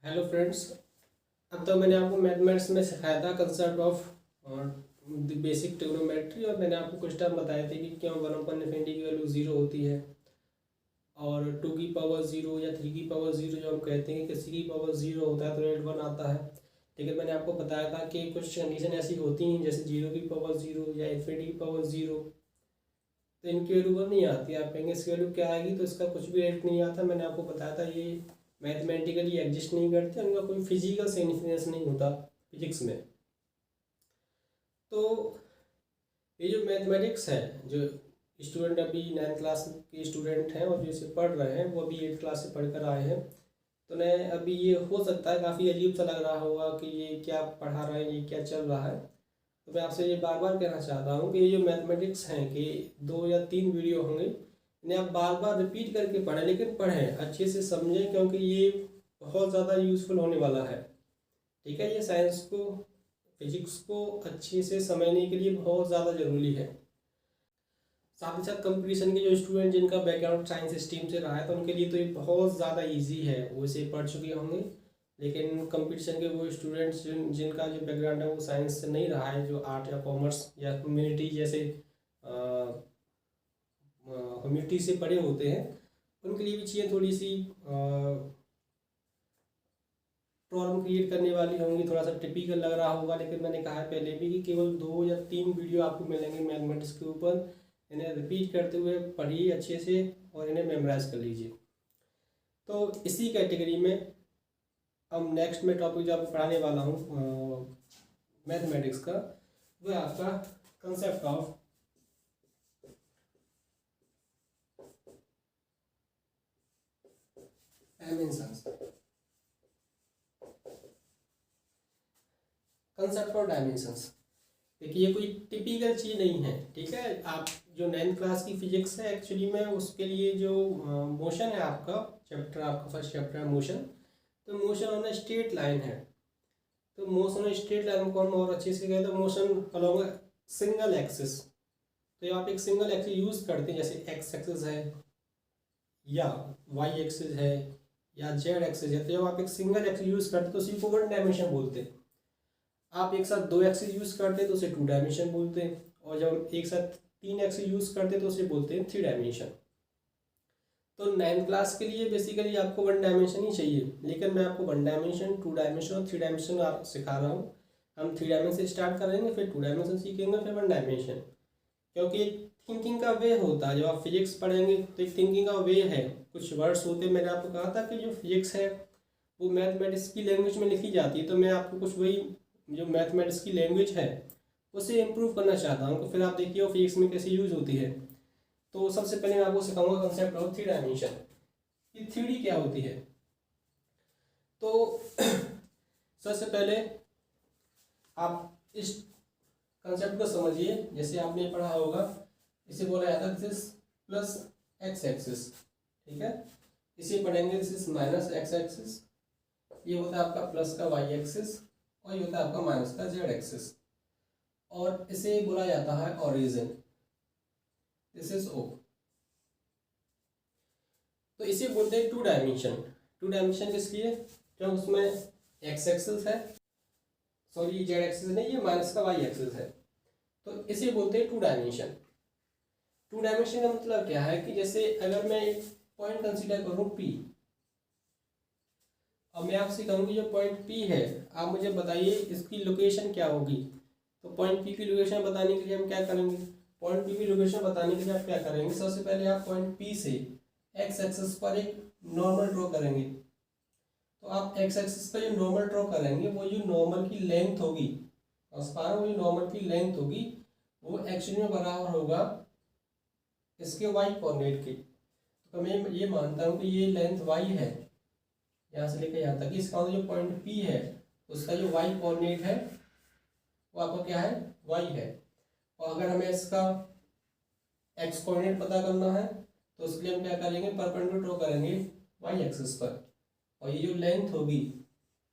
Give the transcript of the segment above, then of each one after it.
Hello friends. अब तो मैंने आपको मैथमेटिक्स में सिखाया था कंसेप्ट ऑफ बेसिक ट्रिग्नोमेट्री, और मैंने आपको कुछ टर्म बताए थे कि क्यों 1/∞ की वैल्यू ज़ीरो होती है और 2 की पावर ज़ीरो या 3 की पावर ज़ीरो जो हम कहते हैं कि किसी की पावर ज़ीरो होता है तो रेट वन आता है। लेकिन मैंने आपको बताया था कि कुछ कंडीशन ऐसी होती हैं जैसे 0 की पावर ज़ीरो या इन्फिनिटी की पावर ज़ीरो, तो इनकी वैल्यू वन नहीं आती। आप कहेंगे इसकी वैल्यू क्या आएगी, तो इसका कुछ भी रेट नहीं आता। मैंने आपको बताया था ये मैथमेटिकली एग्जिस्ट नहीं करते, उनका कोई फिजिकल सिग्निफिकेंस नहीं होता फिजिक्स में। तो ये जो मैथमेटिक्स है, जो स्टूडेंट अभी 9th क्लास के स्टूडेंट हैं और जो इसे पढ़ रहे हैं वो अभी 8th क्लास से पढ़ कर आए हैं, तो उन्हें अभी ये हो सकता है काफ़ी अजीब सा लग रहा होगा कि ये क्या पढ़ा रहे हैं, ये क्या चल रहा है। तो मैं आपसे ये बार बार कहना चाहता हूँ कि ये जो मैथमेटिक्स हैं कि 2 या 3 वीडियो होंगे, इन्हें आप बार बार रिपीट करके पढ़ें, लेकिन पढ़ें अच्छे से समझें, क्योंकि ये बहुत ज़्यादा यूज़फुल होने वाला है। ठीक है, ये साइंस को, फिजिक्स को अच्छे से समझने के लिए बहुत ज़्यादा ज़रूरी है। साथ ही साथ कंपटीशन के जो स्टूडेंट जिनका बैकग्राउंड साइंस स्ट्रीम से रहा है, तो उनके लिए तो ये बहुत ज़्यादा इजी है, वो इसे पढ़ चुके होंगे। लेकिन कंपटीशन के वो स्टूडेंट्स जिनका जो बैकग्राउंड है वो साइंस से नहीं रहा है, जो आर्ट या कॉमर्स या ह्यूमैनिटी जैसे ह्यूमैनिटी से पढ़े होते हैं, उनके लिए भी चीज़ें थोड़ी सी प्रॉब्लम क्रिएट करने वाली होंगी, थोड़ा सा टिपिकल लग रहा होगा। लेकिन मैंने कहा है पहले भी कि केवल 2 या 3 वीडियो आपको मिलेंगे मैथमेटिक्स के ऊपर, इन्हें रिपीट करते हुए पढ़िए अच्छे से और इन्हें मेमोराइज कर लीजिए। तो इसी कैटेगरी में अब नेक्स्ट में टॉपिक जो आपको पढ़ाने वाला हूँ मैथमेटिक्स का, वो है आपका concept of dimensions. Concept of dimensions, देखिए ये कोई टिपिकल चीज़ नहीं है। ठीक है, आप जो 9th क्लास की फिजिक्स है एक्चुअली में उसके लिए जो मोशन है, आपका चैप्टर, आपका फर्स्ट चैप्टर है मोशन, तो मोशन ऑन स्ट्रेट लाइन है। तो मोशन स्ट्रेट लाइन को हम और अच्छे से कहें तो मोशन अलोंग सिंगल एक्सिस। तो जब आप एक सिंगल एक्सिस यूज़ करते हैं, जैसे एक्स एक्सिस है या वाई एक्सिस है या जेड एक्सिस है, तो जब आप एक सिंगल एक्सिस यूज़ करते हैं तो उसी को वन डायमेंशन बोलते हैं। आप एक साथ 2 एक्सिस यूज़ करते हैं तो उसे 2 डायमेंशन बोलते हैं, और जब एक साथ 3 एक्सिस यूज़ करते हैं तो उसे बोलते हैं 3 डायमेंशन। तो 9th क्लास के लिए बेसिकली आपको 1 डायमेंशन ही चाहिए, लेकिन मैं आपको 1 डायमेंशन, 2 डायमेंशन और 3 डायमेंशन सिखा रहा हूँ। हम 3 डायमेंशन से स्टार्ट करेंगे, फिर 2 डायमेंशन सीखेंगे, फिर 1 डायमेंशन। क्योंकि थिंकिंग का वे होता है, जब आप फिजिक्स पढ़ेंगे तो एक थिंकिंग का वे है, कुछ वर्ड्स होते हैं। मैंने आपको कहा था कि जो फिजिक्स है वो मैथमेटिक्स की लैंग्वेज में लिखी जाती है, तो मैं आपको कुछ वही जो मैथमेटिक्स की लैंग्वेज है उसे इम्प्रूव करना चाहता हूँ। तो फिर आप देखिए वो फिजिक्स में कैसे यूज होती है। तो सबसे पहले मैं आपको सिखाऊंगा कंसेप्ट ऑफ 3 डायमेंशन, कि 3D क्या होती है। तो सबसे पहले आप इस कंसेप्ट को समझिए। जैसे आपने पढ़ा होगा, इसे बोला जाता है this is plus x axis. ठीक है, इसे पढ़ेंगे this is minus x axis. ये होता है आपका प्लस का वाई एक्सिस, और ये होता है आपका माइनस का जेड एक्सिस, और इसे बोला जाता है ओरिजिन, दिस इज ओ। तो इसे बोलते हैं 2 डायमेंशन। 2 डायमेंशन किस लिए, क्योंकि उसमें एक्स एक्सिस है, सॉरी जेड एक्सिस नहीं, ये माइनस का वाई एक्सिस है, तो इसे बोलते हैं 2 डायमेंशन। 2 डायमेंशन का मतलब क्या है कि जैसे अगर मैं एक पॉइंट कंसीडर करूं पी, अब मैं आपसे कहूँगी जो पॉइंट पी है, आप मुझे बताइए इसकी लोकेशन क्या होगी। तो पॉइंट पी की लोकेशन बताने के लिए हम क्या करेंगे, पॉइंट पी की लोकेशन बताने के लिए आप क्या करेंगे, सबसे पहले आप पॉइंट पी से एक्स एक्सिस पर एक नॉर्मल ड्रॉ करेंगे। तो आप एक्स एक्सिस पर जो नॉर्मल ड्रॉ करेंगे, वो जो नॉर्मल की लेंथ होगी, वो जो नॉर्मल की लेंथ होगी वो एक्चुअली में बराबर होगा इसके वाई कोऑर्डिनेट के। तो मैं ये मानता हूँ कि ये लेंथ वाई है, यहाँ से लेकर यहाँ तक। इसका जो पॉइंट पी है उसका जो वाई कोऑर्डिनेट है वो आपका क्या है, वाई है। और अगर हमें इसका एक्स कोऑर्डिनेट पता करना है तो उसके लिए हम क्या करेंगे, परपेंडिकुलर ड्रॉ करेंगे वाई एक्सिस पर, और ये जो लेंथ होगी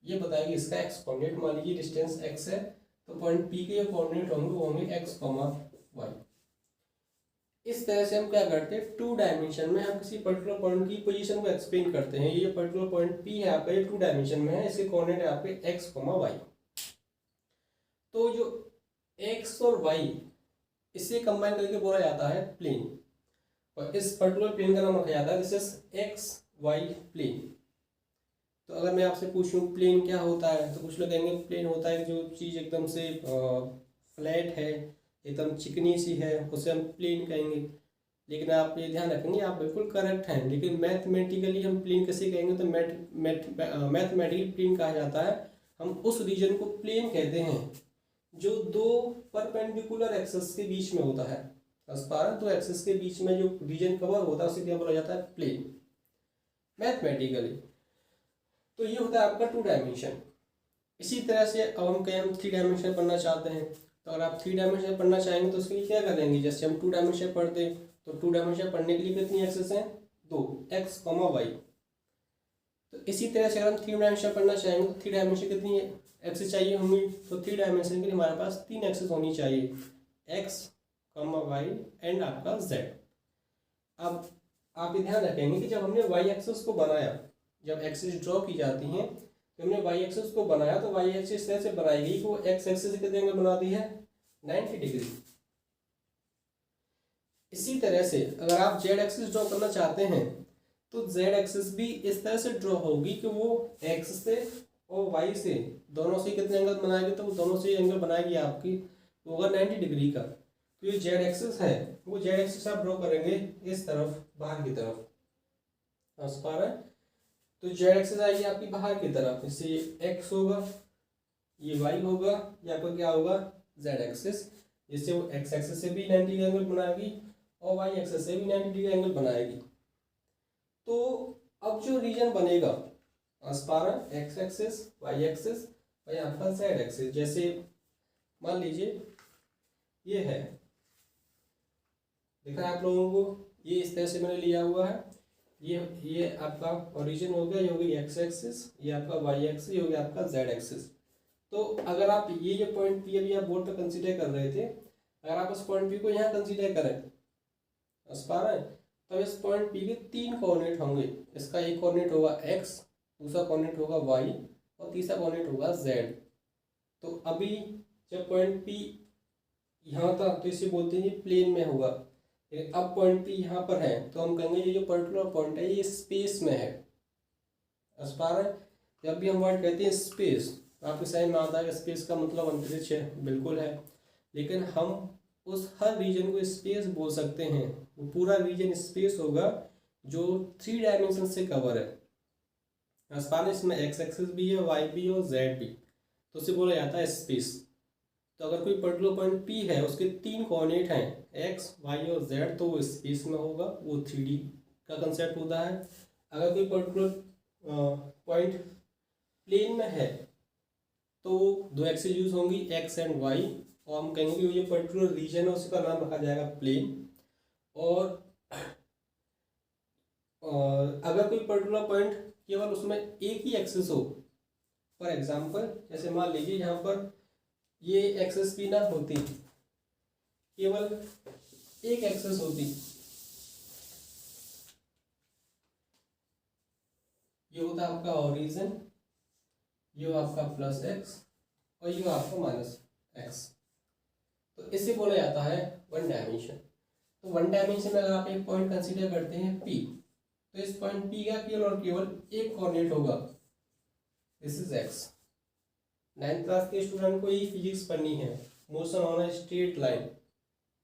ये बताएगी इसका एक्स कोऑर्डिनेट। मान लीजिए डिस्टेंस एक्स है, तो पॉइंट पी के जो कोऑर्डिनेट होंगे वो होंगे एक्स कॉमा वाई। इस तरह से हम क्या करते हैं, 2 डायमेंशन में हम किसी पर्टिकुलर पॉइंट की पोजीशन को एक्सप्लेन करते हैं। ये पर्टिकुलर पॉइंट P है आपका, ये 2 डायमेंशन में है, इसके कोऑर्डिनेट है आपके x, y। तो जो x और y इसे कंबाइन करके बोला जाता है प्लेन, और इस पर्टिकुलर प्लेन का नाम रखा जाता है this is X Y plane. तो अगर मैं आपसे पूछूं प्लेन क्या होता है, तो कुछ लोग कहेंगे प्लेन होता है जो चीज़ एकदम से फ्लैट है, एकदम चिकनी सी है, उसे हम प्लेन कहेंगे। लेकिन आप ये ध्यान रखेंगे, आप बिल्कुल करेक्ट हैं, लेकिन मैथमेटिकली हम प्लेन कैसे कहेंगे, तो मैथमेटिकली प्लेन कहा जाता है, हम उस रीजन को प्लेन कहते हैं जो 2 परपेंडिकुलर एक्सिस के बीच में होता है। दो एक्सिस के बीच में जो रीजन कवर होता है उसे क्या बोला जाता है, प्लेन, मैथमेटिकली। तो ये होता है आपका 2 डायमेंशन। इसी तरह से अब हम कहें हम 3 डायमेंशन पढ़ना चाहते हैं, तो अगर आप 3 डायमेंशन पढ़ना चाहेंगे तो उसके लिए क्या करेंगे, जैसे हम 2 डायमेंशन पढ़ते, तो 2 डायमेंशन पढ़ने के लिए कितनी एक्सेस हैं, 2, x, y। तो इसी तरह से अगर हम 3 डायमेंशन पढ़ना चाहेंगे तो 3 डायमेंशन कितनी एक्सेस चाहिए होंगी, तो 3 डायमेंशन के लिए हमारे पास 3 एक्सेस होनी चाहिए, x, y एंड आपका z। अब आप ये ध्यान रखेंगे कि जब हमने y एक्सेस को बनाया, जब एक्सेस ड्रॉ की जाती हैं, तो हमने y एक्सेस को बनाया, तो y एक्सेस इस तरह से बनाई गई कि वो x एक्सेस से कितने एंगल बनाती है, 90 डिग्री। इसी तरह से अगर आप z एक्सिस ड्रॉ करना चाहते हैं, तो z एक्सिस भी इस तरह से ड्रॉ होगी कि वो x से और y से दोनों से कितने एंगल बनाएगी, तो वो दोनों से एंगल बनाएगी आपकी, वो होगा 90 डिग्री का। तो ये z एक्सिस है, वो z एक्सिस आप ड्रॉ करेंगे इस तरफ, बाहर की तरफ, समझ पा रहे हैं। तो z एक्सिस आएगी आपकी बाहर की तरफ, इससे ये x होगा, ये y होगा, या फिर क्या होगा, z एक्सिस, जिससे वो x एक्सिस से भी 90 एंगल बनाएगी और y एक्सिस से भी 90 डिग्री एंगल बनाएगी। तो अब जो रीजन बनेगा x एक्सिस, y एक्सिस और आपका z एक्सिस, जैसे मान लीजिए ये है, देखा है आप लोगों को, ये इस तरह से मैंने लिया हुआ है, ये आपका ओरिजिन हो गया, ये हो गई x एक्सिस, ये आपका y एक्सिस, ये हो गया आपका z एक्सिस। तो अगर आप ये जो पॉइंट P अभी आप बोर्ड पे कंसीडर कर रहे थे, अगर आप उस पॉइंट P को यहाँ कंसीडर करें, समझ पा रहे हैं, तब इस पॉइंट P के 3 कोऑर्डिनेट होंगे। इसका एक कोऑर्डिनेट होगा x, दूसरा कोऑर्डिनेट होगा y और तीसरा कोऑर्डिनेट होगा z। तो अभी जब पॉइंट P यहाँ था तो इसे बोलते हैं प्लेन में होगा, लेकिन अब पॉइंट P यहाँ पर है, तो हम कहेंगे ये जो पर्टिकुलर पॉइंट है ये स्पेस में है। समझ पा रहे हैं, जब भी हम वर्ड कहते हैं स्पेस, आपके समझ में आता है कि स्पेस का मतलब अंतरिक्ष है, बिल्कुल है, लेकिन हम उस हर रीजन को स्पेस बोल सकते हैं, वो पूरा रीजन स्पेस होगा जो 3 डायमेंशन से कवर है। इसमें x एक्सिस भी है, y भी है और z भी, तो उसे बोला जाता है स्पेस। तो अगर कोई पर्टिकुलर पॉइंट P है, उसके 3 कोऑर्डिनेट हैं x, y और z, तो वो स्पेस में होगा, वो 3D का कंसेप्ट होता है। अगर कोई पर्टिकुलर पॉइंट प्लेन में है, तो 2 एक्सिस यूज होंगी x एंड y, और हम कहेंगे कि ये पर्टिकुलर रीजन है, उसका नाम रखा जाएगा प्लेन। और अगर कोई पर्टिकुलर पॉइंट केवल उसमें एक ही एक्सिस हो, फॉर एग्जांपल जैसे मान लीजिए यहाँ पर ये एक्सिस भी ना होती, केवल एक एक्सिस होती, ये होता आपका ओरिजिन, ये आपका प्लस x और ये आपका माइनस x, तो इसे बोला जाता है 1 डायमेंशन। तो 1 डायमेंशन में अगर आप एक पॉइंट कंसीडर करते हैं P, तो इस पॉइंट P का केवल और केवल एक कोऑर्डिनेट होगा, this is x। 9th class के स्टूडेंट को ये फिजिक्स पढ़नी है, motion on a straight line,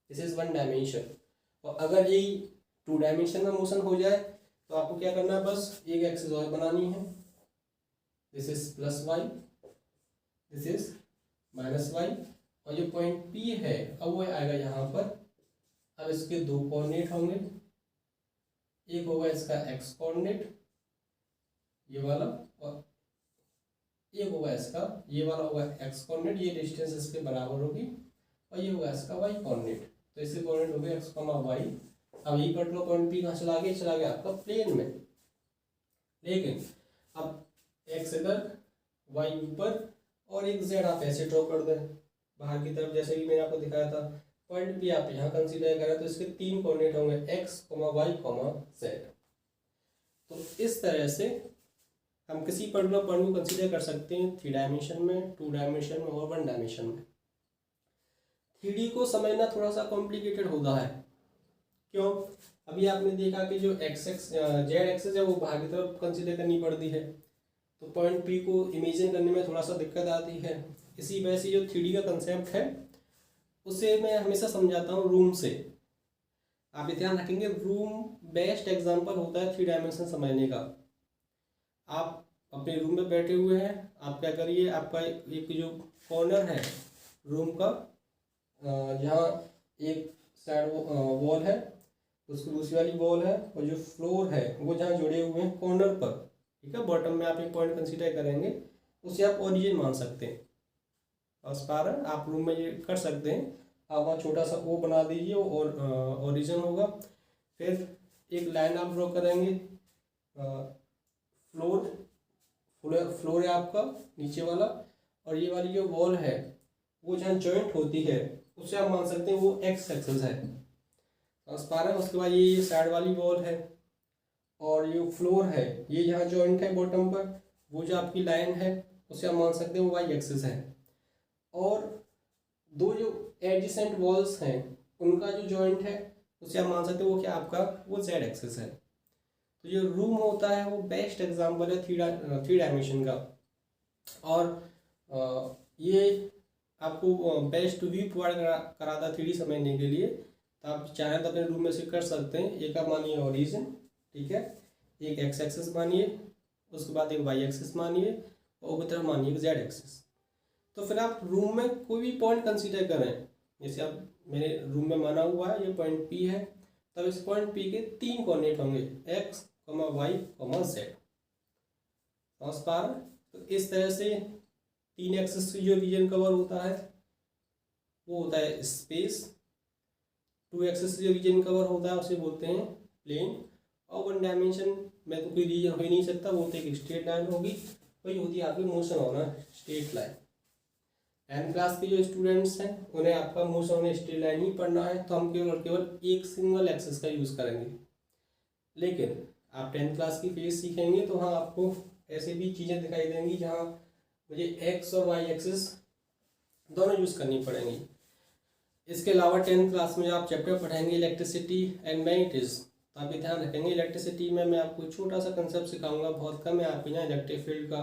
this is 1 dimension. और अगर यही 2 डायमेंशन में मोशन हो जाए, तो आपको क्या करना है, बस एक एक्सिस और बनानी है, this is plus y, this is minus y, और जो पॉइंट P है अब वो आएगा यहाँ पर। अब इसके 2 कोऑर्डिनेट होंगे, एक होगा इसका x कोऑर्डिनेट ये वाला, और एक होगा इसका ये वाला होगा x कोऑर्डिनेट, ये डिस्टेंस इसके बराबर होगी, और ये होगा इसका y कोऑर्डिनेट। तो इसके कोऑर्डिनेट हो गए x, y। अब यही पर्टिकुलर पॉइंट P कहाँ चला गया आपका प्लेन में, लेकिन अब x इधर y ऊपर और एक z आप ऐसे ड्रॉ कर दें बाहर की तरफ, जैसे कि मैंने आपको दिखाया था पॉइंट भी आप यहाँ कंसीडर करें तो इसके 3 कोऑर्डिनेट होंगे x, y, z। तो इस तरह से हम किसी पर्टिकुलर पॉइंट को कंसीडर कर सकते हैं 3 डायमेंशन में, 2 डायमेंशन में और 1 डायमेंशन में। 3D को समझना थोड़ा सा कॉम्प्लिकेटेड होता है। क्यों? अभी आपने देखा कि जो जेड एक्सेस है वो बाहर की तरफ कंसीडर करनी पड़ती है, तो पॉइंट पी को इमेजिन करने में थोड़ा सा दिक्कत आती है। इसी वजह से जो 3D का कंसेप्ट है उसे मैं हमेशा समझाता हूँ रूम से। आप ये ध्यान रखेंगे, रूम बेस्ट एग्जांपल होता है 3 डायमेंशन समझने का। आप अपने रूम में बैठे हुए हैं, आप क्या करिए, आपका एक जो कॉर्नर है रूम का, जहाँ एक साइड वॉल है, उसकी दूसरी वाली वॉल है, और जो फ्लोर है वो जहाँ जुड़े हुए हैं कॉर्नर पर, ठीक है, बॉटम में आप एक पॉइंट कंसीडर करेंगे, उसे आप ओरिजिन मान सकते हैं। उस पर आप रूम में ये कर सकते हैं, आप वहाँ छोटा सा ओ बना दीजिए और ओरिजिन होगा। फिर एक लाइन आप ड्रॉ करेंगे, फ्लोर है आपका नीचे वाला, और ये वाली जो वॉल है वो जहाँ जॉइंट होती है उसे आप मान सकते हैं वो एक्स एक्सेस है। ट्रांसपेरेंट। उसके बाद ये साइड वाली वॉल है, और ये फ्लोर है, ये जहाँ जॉइंट है बॉटम पर, वो जो आपकी लाइन है उसे आप मान सकते हैं वो वाई एक्सेस है। और दो जो एडजेसेंट वॉल्स हैं उनका जो जॉइंट है उसे आप मान सकते हैं वो क्या आपका वो जेड एक्सेस है। तो जो रूम होता है वो बेस्ट एग्जांपल है 3 डायमेंशन का। और ये आपको बेस्ट व्यू प्रोवाइड कराता है 3D समझने के लिए। तो आप चाहें तो अपने रूम में से कर सकते हैं। एक आप मानिए ओरिजिन, ठीक है, एक एक्स एक्सेस मानिए, उसके बाद एक वाई एक्सेस मानिए, और ऊपर तरफ मानिए जेड एक्सेस। तो फिर आप रूम में कोई भी पॉइंट कंसीडर करें, जैसे आप मेरे रूम में माना हुआ है ये पॉइंट पी है, तब इस पॉइंट पी के 3 कोऑर्डिनेट होंगे एक्स, वाई, जेड। समझ पा रहे? तो इस तरह से 3 एक्सेस जो रीजन कवर होता है वो होता है स्पेस। 2 एक्सेस जो रीजन कवर होता है उसे बोलते हैं प्लेन। और 1 डायमेंशन में तो कोई रीजन हो ही नहीं सकता, वो तो एक स्ट्रेट लाइन होगी, वही होती है आपकी मोशन होना स्ट्रेट लाइन। 10th क्लास के जो स्टूडेंट्स हैं उन्हें आपका मोशन होना स्ट्रेट लाइन ही पढ़ना है, तो हम केवल एक सिंगल एक्सेस का यूज़ करेंगे। लेकिन आप 10th क्लास की फेज सीखेंगे तो हाँ आपको ऐसे भी चीज़ें दिखाई देंगी जहाँ मुझे एक्स और वाई एक्सेस दोनों यूज़ करनी पड़ेंगी। इसके अलावा 10th क्लास में आप चैप्टर पढ़ेंगे इलेक्ट्रिसिटी एंड मैग्नेटिज्म, तो आप ये ध्यान रखेंगे इलेक्ट्रिसिटी में मैं आपको छोटा सा कंसेप्ट सिखाऊंगा, बहुत कम है आपके यहाँ इलेक्ट्रिक फील्ड का।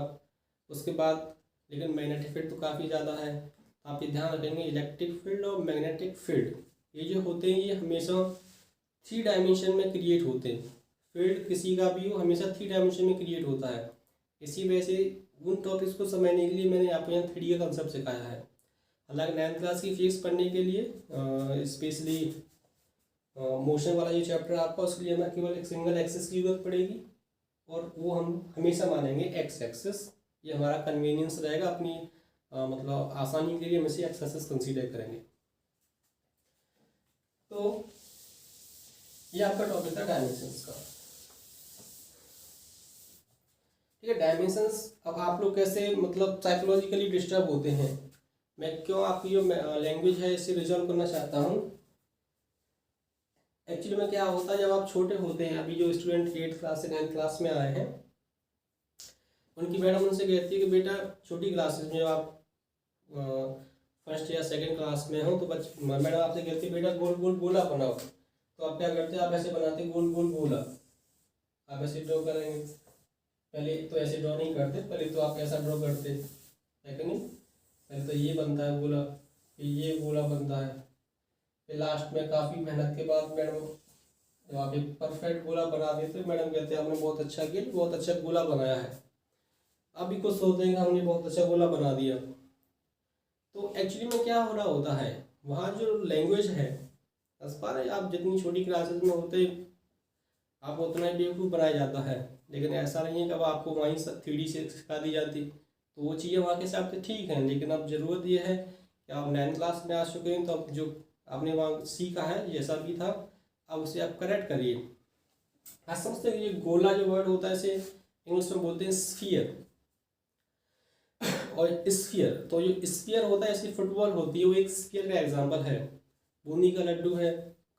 उसके बाद लेकिन मैग्नेटिक फील्ड तो काफ़ी ज़्यादा है, आप ये ध्यान रखेंगे इलेक्ट्रिक फील्ड और मैग्नेटिक फील्ड ये जो होते हैं ये हमेशा 3 डायमेंशन में क्रिएट होते हैं। फील्ड किसी का भी हो हमेशा 3 डायमेंशन में क्रिएट होता है। इसी वजह से उन टॉपिक्स को समझने के लिए मैंने आपको यहाँ 3D का कंसेप्ट सिखाया है। हालांकि 9th क्लास की फीस पढ़ने के लिए स्पेशली मोशन वाला जो चैप्टर आपका उसके लिए हमें केवल एक सिंगल एक्सेस की जरूरत पड़ेगी, और वो हम हमेशा मानेंगे एक्स एक्सेस। ये हमारा कन्वीनियंस रहेगा, अपनी मतलब आसानी के लिए हम इसे एक्स एक्सेस कंसीडर करेंगे। तो ये आपका टॉपिक था डायमेंशंस का, ठीक है। डायमेंशंस अब आप लोग कैसे मतलब साइकोलॉजिकली डिस्टर्ब होते हैं, मैं क्यों आपकी जो लैंग्वेज है इसे रिजॉल्व करना चाहता हूँ। एक्चुअली में क्या होता है, जब आप छोटे होते हैं, अभी जो स्टूडेंट 8th क्लास से 9th क्लास में आए हैं उनकी मैडम उनसे कहती है कि बेटा छोटी क्लासेस में आप फर्स्ट या सेकंड क्लास में हो तो मैडम आपसे कहती है बेटा गोल गोल गोला बनाओ। तो आप क्या करते हैं, आप ऐसे बनाते हैं गोल गोल गोला। आप ऐसे ड्रॉ करेंगे, पहले तो ऐसे ड्रॉ नहीं करते, पहले तो आप ऐसा ड्रॉ करते है कि नहीं। पहले तो ये बनता है गोला, फिर ये गोला बनता है, फिर लास्ट में काफ़ी मेहनत के बाद मैडम जब आप एक परफेक्ट गोला बना देते मैडम कहते हैं आपने बहुत अच्छा किया, बहुत अच्छा गोला बनाया है। अभी कुछ सोचते हैं कि हमने बहुत अच्छा गोला बना दिया। तो एक्चुअली में क्या हो रहा होता है, वहाँ जो लैंग्वेज है आप जितनी छोटी क्लासेस में होते आपको उतना ही बेवकूफ़ बनाया जाता है, लेकिन ऐसा नहीं है कि अब आपको वहीं 3D से सिखा दी जाती, तो वो चीज़ें वहाँ के हिसाब से ठीक हैं। लेकिन अब ज़रूरत ये है कि आप 9th क्लास में आ चुके हैं, तो अब जो आपने वहाँ सीखा है जैसा भी था अब उसे आप करेक्ट करिए। आप समझते हैं ये गोला जो वर्ड होता है इसे इंग्लिश में बोलते हैं स्फीयर। और स्फीयर, तो जो स्फीयर होता है ऐसी फुटबॉल होती है, वो एक स्फीयर का एग्जाम्पल है। बूंदी का लड्डू है,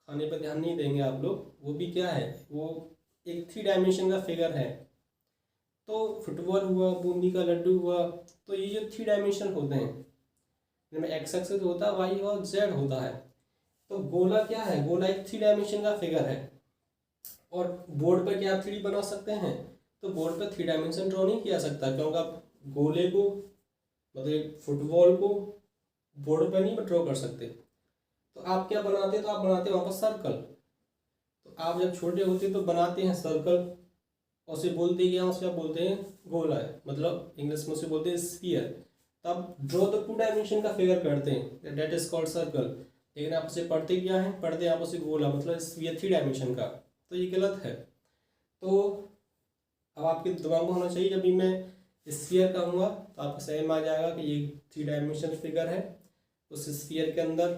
खाने पर ध्यान नहीं देंगे आप लोग, वो भी क्या है, वो एक 3 डायमेंशन का फिगर है। तो फुटबॉल हुआ, बूंदी का लड्डू हुआ, तो ये जो 3 डायमेंशन होते हैं, इनमें एक्स एक्सिस होता है, वाई और जेड होता है। तो गोला क्या है, गोला एक 3 डायमेंशन का फिगर है। और बोर्ड पर क्या आप 3D बना सकते हैं, तो बोर्ड पर 3 डायमेंशन ड्रॉ नहीं किया सकता, क्योंकि आप गोले को मतलब फुटबॉल को बोर्ड पर नहीं ड्रॉ कर सकते। तो आप क्या बनाते, तो आप बनाते हैं वहाँ पर सर्कल। तो आप जब छोटे होते तो बनाते हैं सर्कल, और उसे बोलते क्या, उसे आप बोलते हैं गोला है, मतलब इंग्लिश में उसे बोलते हैं स्फीयर। तो आप ड्रॉ द 2 डायमेंशन का फिगर करते हैं, डेट इज कॉल्ड सर्कल। लेकिन आप उसे पढ़ते क्या है, पढ़ते आप उसे गोला मतलब स्फीयर 3 डायमेंशन का, तो ये गलत है। तो अब आपके दिमाग में होना चाहिए, जब भी मैं स्फीयर कहूँगा तो आपको समझ में आ जाएगा कि ये 3 डायमेंशन फिगर है। उस स्फीयर के अंदर,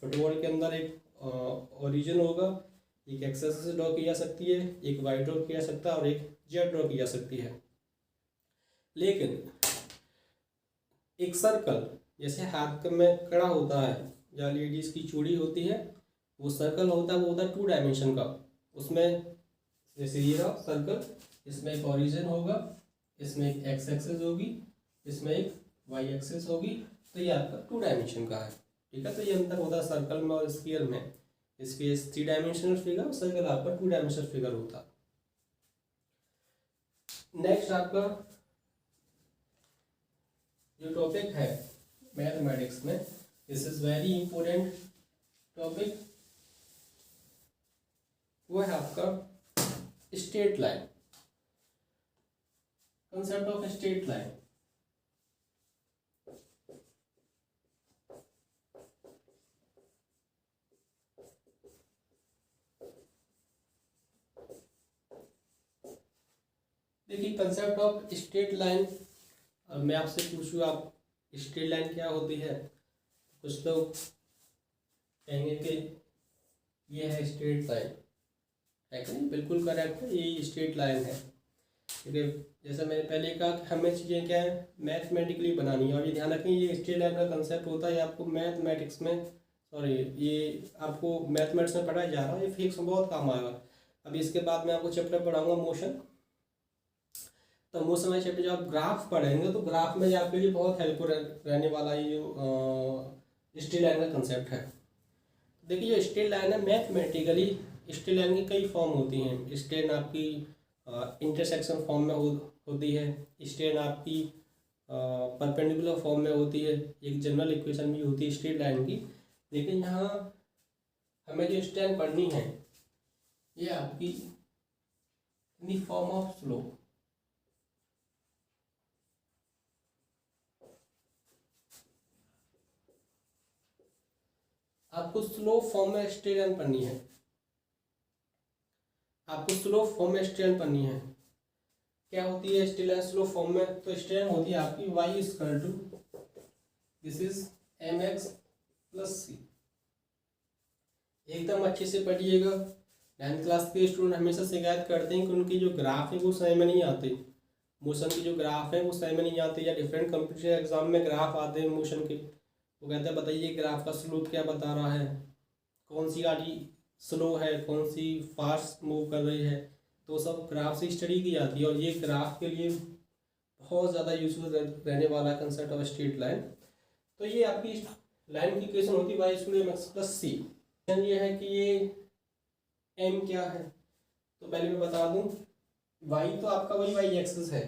फुटबॉल के अंदर एक ओरिजिन होगा, एक एक्स एक्सिस ड्रॉ की जा सकती है, एक वाई ड्रॉ किया जा सकता है और एक जेड ड्रॉ की जा सकती है। लेकिन एक सर्कल जैसे हाथ में कड़ा होता है या लेडीज की चूड़ी होती है, वो सर्कल होता है, वो होता है 2 डायमेंशन का। उसमें जैसे ये रहा सर्कल, इसमें एक ओरिजिन होगा, इसमें एक एक्स एक्सिस होगी, इसमें एक वाई एक्सिस होगी। तो ये आपका 2 डायमेंशन का है, ठीक है। तो ये अंतर होता है सर्कल में और स्फीयर में। स्फीयर 3 डायमेंशनल फिगर, सर्कल आपका 2 डायमेंशनल फिगर होता है। नेक्स्ट आपका जो टॉपिक है मैथमेटिक्स में, this is very important topic, वो है आपका straight line, concept of straight line. देखिए कंसेप्ट ऑफ स्ट्रेट लाइन, अब मैं आपसे पूछूँ आप स्ट्रेट लाइन क्या होती है, कुछ लोग कहेंगे कि ये है स्ट्रेट लाइन, है कि नहीं, बिल्कुल करेक्ट है, ये स्ट्रेट लाइन है। क्योंकि जैसा मैंने पहले कहा कि हमें चीज़ें क्या है मैथमेटिकली बनानी है। और ये ध्यान रखें, ये स्ट्रेट लाइन का कंसेप्ट होता है आपको मैथमेटिक्स में, सॉरी ये आपको मैथमेटिक्स में पढ़ाया जा रहा है, ये फिजिक्स में बहुत काम आएगा। अभी इसके बाद मैं आपको चैप्टर पढ़ाऊंगा मोशन। तो मोशन वाले चैप्टर जब आप ग्राफ पढ़ेंगे तो ग्राफ में आपके लिए बहुत हेल्पफुल रहने वाला ये जो स्ट्रेट लाइन का कंसेप्ट है। देखिए जो स्ट्रेट लाइन है, मैथमेटिकली स्ट्रेट लाइन की कई फॉर्म होती हैं। स्ट्रेट आपकी इंटरसेक्शन फॉर्म में होती है, स्ट्रेट आपकी परपेंडिकुलर फॉर्म में होती है, एक जनरल इक्वेशन भी होती है स्ट्रेट लाइन की। लेकिन यहाँ हमें जो स्ट्रेट लाइन पढ़नी है, ये आपकी in the form of slope. आपको स्लो फॉर्म में स्ट्रेट लाइन पढ़नी है, आपको स्लो फॉर्म में स्ट्रेट लाइन पढ़नी है। क्या होती है स्ट्रेट लाइन स्लो फॉर्म में, तो स्ट्रेट लाइन होती है आपकी y equal to this is mx plus c। एकदम अच्छे से पढ़िएगा। 9th क्लास के स्टूडेंट हमेशा शिकायत करते हैं कि उनकी जो ग्राफ है वो सही में नहीं आते, मोशन की जो ग्राफ है वो सही में नहीं आते, या डिफरेंट कंप्यूटर एग्जाम में ग्राफ आते हैं मोशन के, वो कहते हैं बताइए ग्राफ का स्लोप क्या बता रहा है, कौन सी गाड़ी स्लो है, कौन सी फास्ट मूव कर रही है। तो सब ग्राफ से स्टडी की जाती है, और ये ग्राफ के लिए बहुत ज़्यादा यूजफुल रहने वाला है कंसेप्ट ऑफ स्ट्रेट लाइन। तो ये आपकी लाइन की इक्वेशन होती है Y square M X plus C. ये है कि ये एम क्या है, तो पहले मैं बता दूं, वाई तो आपका वही वाई एक्सिस है,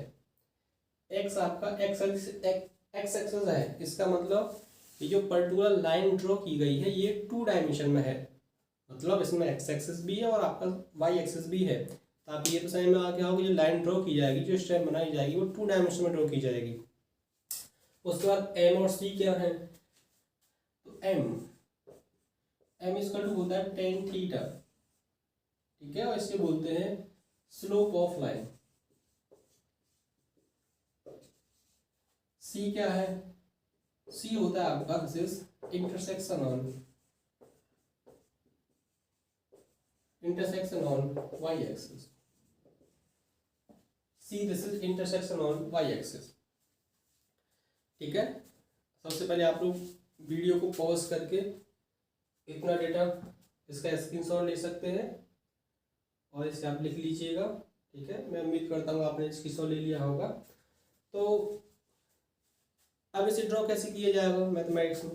एक्स आपका एक्स एक्सिस है। इसका मतलब ये जो पर्टिकुलर लाइन ड्रॉ की गई है ये 2 डायमेंशन में है, मतलब इसमें एक्स एक्सिस भी है और आपका वाई एक्सिस भी है। तो आप ये तो समझ में आ गया होगा, जो लाइन ड्रॉ की जाएगी, जो स्टेप बनाई जाएगी वो 2 डायमेंशन में ड्रॉ की जाएगी। उसके बाद एम और सी क्या है, तो एम इसका टू होता है टेन थीटा, ठीक है, और इसे बोलते हैं स्लोप ऑफ लाइन। सी क्या है, सी होता है आपका this is intersection on y axis. See this is intersection on y axis, ठीक है। सबसे पहले आप लोग वीडियो को पॉज करके इतना डेटा, इसका स्क्रीनशॉट ले सकते हैं और इसे आप लिख लीजिएगा। ठीक है, मैं उम्मीद करता हूँ आपने स्क्रीनशॉट ले लिया होगा। तो अब इसे ड्रॉ कैसे किया जाएगा मैथमेटिक्स में,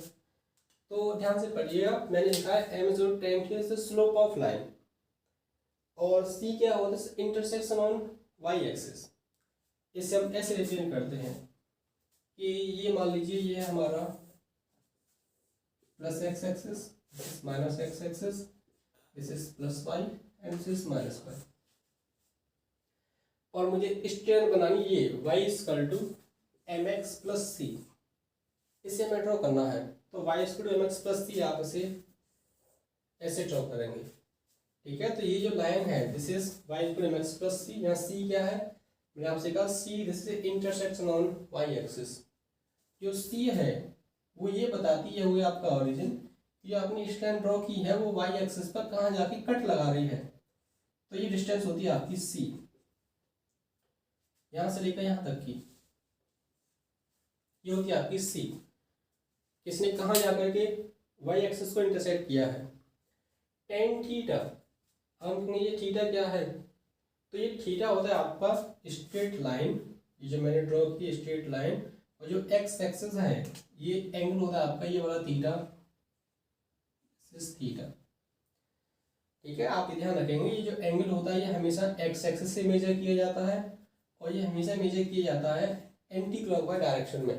तो ध्यान से पढ़िएगा। मैंने लिखा है m जो टाइम की स्लोप ऑफ लाइन, और c क्या होता है इंटरसेक्शन ऑन y एक्सिस। इसे हम ऐसे रिप्रेजेंट करते हैं कि ये मान लीजिए ये हमारा plus x axis, minus x axis, this is plus y and this is minus y, और मुझे स्ट्रेट बनानी ये y equal to mx plus c, इसे हमें ड्रॉ करना है। तो y equal to mx plus c आप इसे ऐसे ड्रॉ करेंगे। ठीक है, तो ये जो लाइन है this is y equal to mx plus c, यहाँ c क्या है मैंने आपसे कहा c this is intersection on y axis. जो c है वो ये बताती है, वो आपका ओरिजिन, ये आपने इस लाइन ड्रॉ की है वो y एक्सिस पर कहाँ जाके कट लगा रही है, तो ये डिस्टेंस होती है आपकी c, यहाँ से लेकर यहाँ तक की ये होती है आपकी c। किसने कहाँ जाकर के y एक्सिस को इंटरसेक्ट किया है, टेन थीटा। हम ये थीटा क्या है, तो ये थीटा होता है आपका स्ट्रेट लाइन, ये जो मैंने ड्रॉ की स्ट्रेट लाइन, और जो x एक्सिस है ये एंगल होता है आपका ये वाला थीटा, थीटा। ठीक है, आप ध्यान रखेंगे ये जो एंगल होता है ये हमेशा x एक्सिस से मेजर किया जाता है, और ये हमेशा मेजर किया जाता है एंटी क्लॉकवाइज डायरेक्शन में।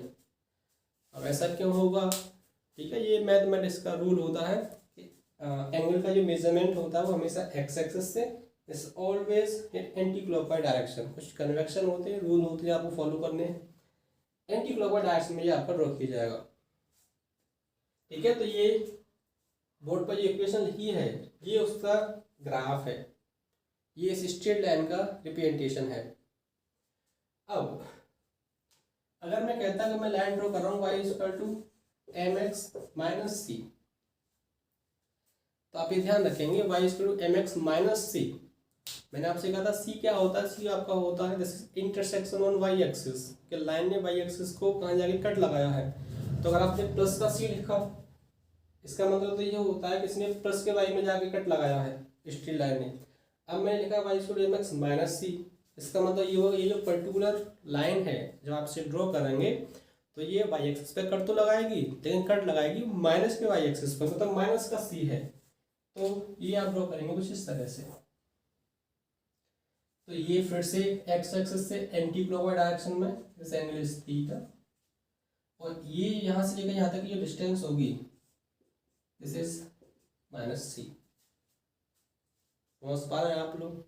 अब ऐसा क्यों होगा, ठीक है, ये मैथमेटिक्स का रूल होता है कि एंगल का जो मेजरमेंट होता है वो हमेशा x एक्सिस से is always anti clockwise direction. कुछ कन्वेक्शन होते हैं, रूल होते हैं, आपको फॉलो करने हैं। एंटी क्लॉकवाइज डायरेक्शन में ये आपका ड्रॉ किया जाएगा। ठीक है, तो ये बोर्ड पर जो इक्वेशन लिखी है ये उसका ग्राफ है, ये इस स्ट्रेट लाइन का रिप्रेजेंटेशन है। अब अगर मैं कहता कि मैं लाइन ड्रॉ कर रहा हूँ y equal to mx minus c, तो आप ये ध्यान रखेंगे y equal to mx minus c। मैंने आपसे कहा था c क्या होता है, c आपका होता है this intersection on y axis, कि लाइन ने y एक्सिस को कहाँ जाके कट लगाया है। तो अगर आपने प्लस का c लिखा, इसका मतलब तो ये होता है कि इसने प्लस के y में जाके कट लगाया है स्ट्रेट लाइन ने। अब मैंने लिखा y equal to mx minus c, इसका मतलब ये होगा ये जो पर्टिकुलर लाइन है जब आप इसे ड्रॉ करेंगे तो ये y एक्सिस पे कट तो लगाएगी, लेकिन कट लगाएगी माइनस के y एक्सिस पर, मतलब माइनस का c है। तो ये आप ड्रॉ करेंगे कुछ इस तरह से। तो ये फिर से x एक्सिस से एंटी क्लॉकवाइज डायरेक्शन में, दिस एंगल इज थीटा, और ये यहाँ से लेकर यहाँ तक ये डिस्टेंस होगी दिस इज माइनस c। समझ पा रहे हैं आप लोग?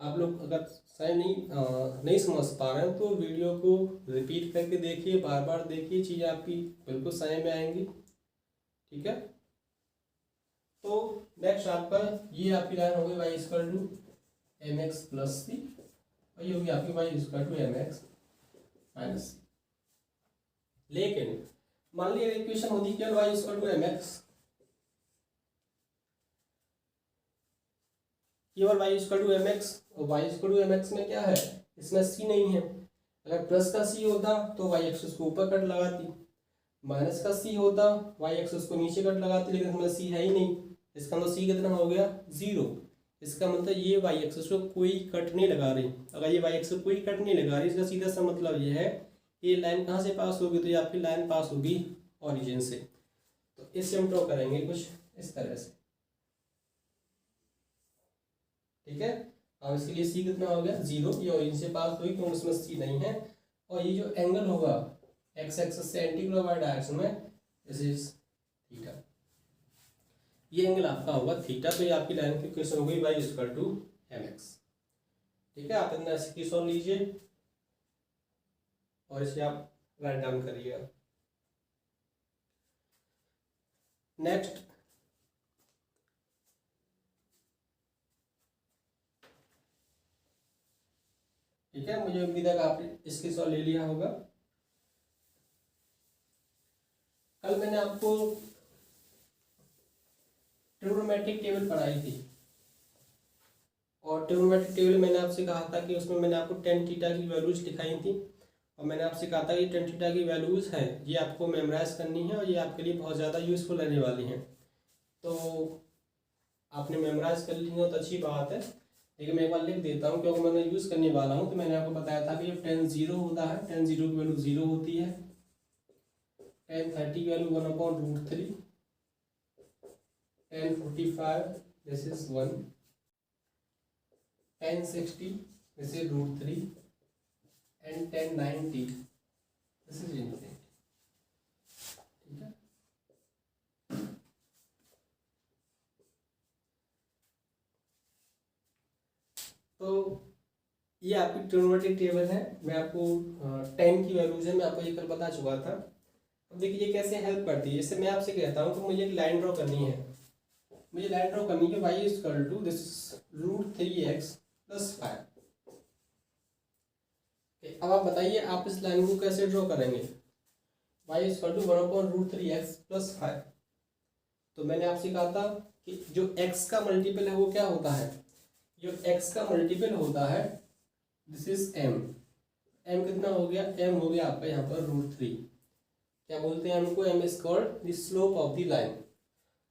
आप लोग अगर शायद नहीं समझ पा रहे हैं तो वीडियो को रिपीट करके देखिए, बार बार देखिए, चीज़ें आपकी बिल्कुल समझ में आएंगी। ठीक है, तो नेक्स्ट आपका ये आपकी लाइन होगी y equal to mx plus c, और ये होगी आपकी y equal to mx minus c। लेकिन मान लीजिए इक्वेशन होती है केवल y इक्वल टू mx, केवल y इक्वल टू mx, और y इक्वल टू mx में क्या है, इसमें c नहीं है। अगर प्लस का c होता तो y एक्सिस को ऊपर कट लगाती, माइनस का c होता y एक्सिस को नीचे कट लगाती, लेकिन इसमें c है ही नहीं। इसका मतलब c कितना हो गया, 0। इसका मतलब ये y एक्सिस को कोई कट नहीं लगा रही। अगर ये y एक्सिस को कोई कट नहीं लगा रही, इसका सीधा सा मतलब ये है ये लाइन कहाँ से पास होगी, तो ये आपकी लाइन पास होगी ओरिजिन से। तो इससे हम ड्रॉ करेंगे कुछ इस तरह से। ठीक है, अब इसके लिए c कितना हो गया, 0, ये ओरिजिन से पास हुई क्योंकि इसमें c नहीं है। और ये जो एंगल होगा x एक्सिस से एंटी क्लॉकवाइज डायरेक्शन में, दिस इज थीटा, ये एंगल आपका होगा थीटा। तो ये आपकी लाइन की इक्वेशन हो गई y इक्वल टू mx। ठीक है, आप इतना स्क्रीनशॉट लीजिए और इसे आप राइट डाउन करिएगा। नेक्स्ट ठीक है, मुझे उम्मीद है कि आपने स्क्रीनशॉट ले लिया होगा। कल मैंने आपको ट्रिग्नोमेट्रिक टेबल पढ़ाई थी, और ट्रिग्नोमेट्रिक टेबल मैंने आपसे कहा था कि उसमें मैंने आपको टेन थीटा की वैल्यूज दिखाई थी, और मैंने आपसे कहा था कि टेन थीटा की वैल्यूज हैं ये आपको मेमोराइज करनी है और ये आपके लिए बहुत ज़्यादा यूजफुल रहने वाली हैं। तो आपने मेमोराइज कर ली हो तो अच्छी बात है, लेकिन मैं एक बार लिख देता हूँ क्योंकि मैंने यूज़ करने वाला हूँ। तो मैंने आपको बताया था कि ये tan 0 होता है, tan 0 की वैल्यू 0 होती है, tan 30 की value 1/√3, tan 45 this is 1, tan 60 this is √3 and tan 90 this is infinity. ठीक है, तो ये आपकी ट्रिग्नोमेट्रिक टेबल है। मैं आपको tan की वैल्यूज है मैं आपको ये कल बता चुका था। अब देखिए ये कैसे हेल्प करती है। जैसे मैं आपसे कहता हूँ कि मुझे एक लाइन ड्रॉ करनी है, मुझे लाइन ड्रॉ करनी है y equal to this √3x + 5। अब आप बताइए आप इस लाइन को कैसे ड्रॉ करेंगे। y equal to 1/√3x + 5। तो मैंने आपसे कहा था कि जो x का मल्टीपल है वो क्या होता है, जो x का मल्टीपल होता है दिस इज m। m कितना हो गया, m हो गया आपका यहाँ पर √3। क्या बोलते हैं m को, m is called the slope of the line.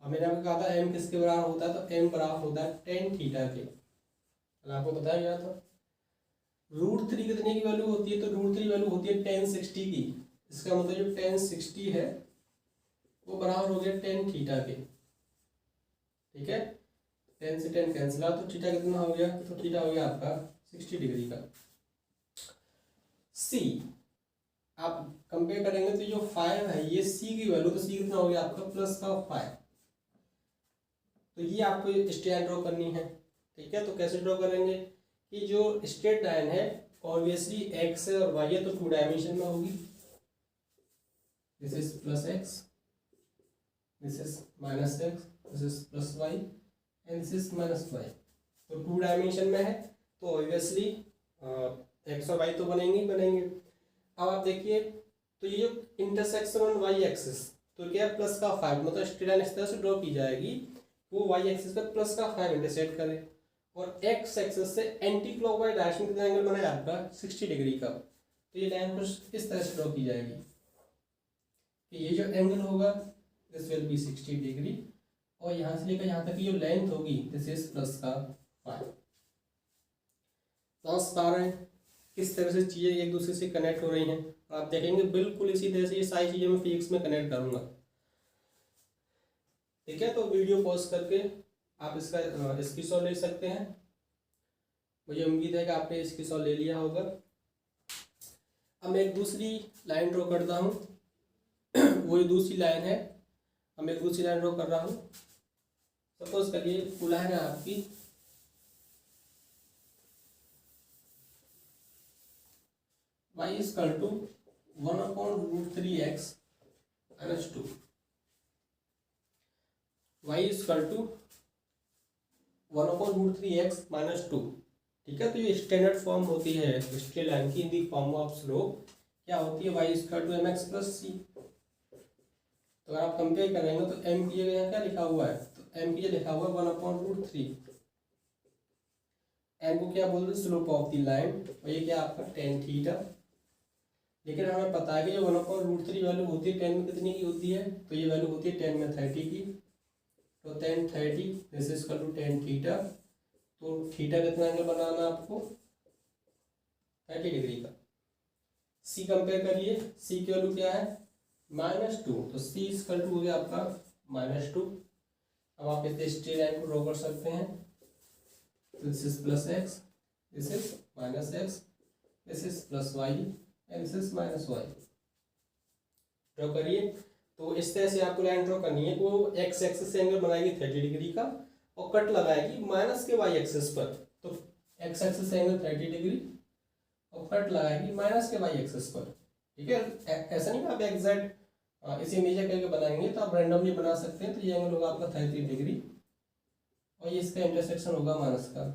अब मैंने आपको कहा था m किसके बराबर होता है, तो m बराबर होता है tan थीटा के। आपको बताया गया था √3 कितने की वैल्यू होती है, तो √3 वैल्यू होती है tan 60 की। इसका मतलब जो tan 60 है वो बराबर हो गया tan थीटा के। ठीक है, tan से tan कैंसिल आउट, तो थीटा कितना हो गया, तो थीटा हो गया आपका 60 डिग्री का। c आप कंपेयर करेंगे तो जो 5 है ये c की वैल्यू, तो c कितना हो गया आपका +5। तो ये आपको स्ट्रेट ड्रॉ करनी है। ठीक है, तो कैसे ड्रॉ करेंगे कि जो स्ट्रेट लाइन है ऑब्वियसली x है और y है, तो 2 डायमेंशन में होगी। This is +x, this is -x, this is +y and this is -y। तो 2 डायमेंशन में है तो ऑब्वियसली x और y तो बनेंगे ही बनेंगे। अब आप देखिए तो ये जो इंटरसेक्शन ऑन y एक्सिस, तो क्या है +5, मतलब स्ट्रेट लाइन इस तरह से ड्रॉ की जाएगी वो y एक्सिस पर +5 इंटरसेक्ट करे और x एक्सिस से एंटी क्लॉकवाइज डायरेक्शन कितना एंगल बना है आपका 60 डिग्री का। तो ये लाइन कुछ इस तरह से ड्रॉ की जाएगी कि ये जो एंगल होगा दिस विल बी 60 डिग्री और यहाँ से लेकर यहाँ तक की जो लेंथ होगी दिस इज +5। समझ पा रहे हैं किस तरह से चीज़ें एक दूसरे से कनेक्ट हो रही हैं। आप देखेंगे बिल्कुल इसी तरह से ये सारी चीज़ें मैं फिजिक्स में कनेक्ट करूँगा। ठीक है, तो वीडियो पॉज करके आप इसका स्क्रीनशॉट ले सकते हैं। मुझे उम्मीद है कि आपने स्क्रीनशॉट ले लिया होगा। अब मैं एक दूसरी लाइन ड्रॉ करता हूँ वो ये दूसरी लाइन है। अब मैं एक दूसरी लाइन ड्रॉ कर रहा हूँ। सपोज करिए वो लाइन है आपकी y equal to 1/√3x - 2। y equal to 1/√3x - 2। ठीक है, तो ये स्टैंडर्ड फॉर्म होती है स्ट्रेट लाइन की in the form of slope. क्या होती है, y equal to mx + c। तो अगर आप कंपेयर करेंगे तो m की जगह यहाँ क्या लिखा हुआ है, तो m की जगह लिखा हुआ है 1/√3। m को क्या बोलते हैं, स्लोप ऑफ द लाइन, और ये क्या आपका tan थीटा। लेकिन हमें पता है कि जो 1/√3 वैल्यू होती है tan में कितनी की होती है, तो ये वैल्यू होती है tan में 30 की। तो tan 30 this is equal to tan theta. तो थीटा कितना एंगल बनाना आपको 30 डिग्री का। c कंपेयर करिए, c की वैल्यू क्या है -2, तो c इक्वल टू हो गया आपका -2। अब आप इस स्ट्रेट लाइन को ड्रॉ कर सकते हैं। This is +x, this is -x, this is +y and this is -y। Draw करिए। तो इस तरह से आपको लाइन ड्रॉ करनी है। वो x एक्सिस से एंगल बनाएगी 30 डिग्री का और कट लगाएगी माइनस के y एक्सिस पर। तो x एक्सिस से एंगल 30 डिग्री और कट लगाएगी माइनस के y एक्सिस पर। ठीक है, ऐसा नहीं कि आप एग्जैक्ट इसे मेजर करके बनाएंगे, तो आप रैंडमली बना सकते हैं। तो ये एंगल होगा आपका 30 डिग्री और ये इसका इंटरसेक्शन होगा -2।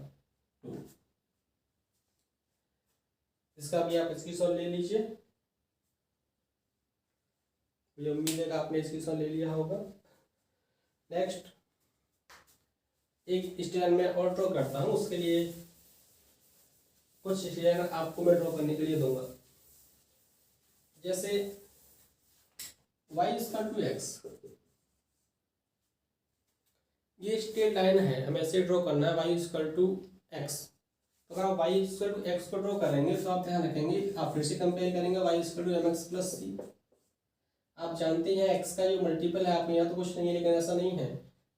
इसका भी आप स्क्रीनशॉट ले लीजिए। मुझे उम्मीद है कि आपने स्क्रीनशॉट ले लिया होगा। नेक्स्ट एक स्ट्रेट में और ड्रॉ करता हूँ, उसके लिए कुछ स्ट्रेट आपको मैं ड्रॉ करने के लिए दूंगा। जैसे y इक्वल टू x, ये स्ट्रेट लाइन है, हमें ऐसे ड्रॉ करना है y इक्वल टू एक्स। तो अगर आप y इक्वल टू एक्स को ड्रॉ करेंगे तो आप ध्यान रखेंगे, आप फिर से कंपेयर करेंगे y equal to M X plus C. आप जानते हैं x का जो मल्टीपल है, आप यहाँ तो कुछ नहीं है, लेकिन ऐसा नहीं है,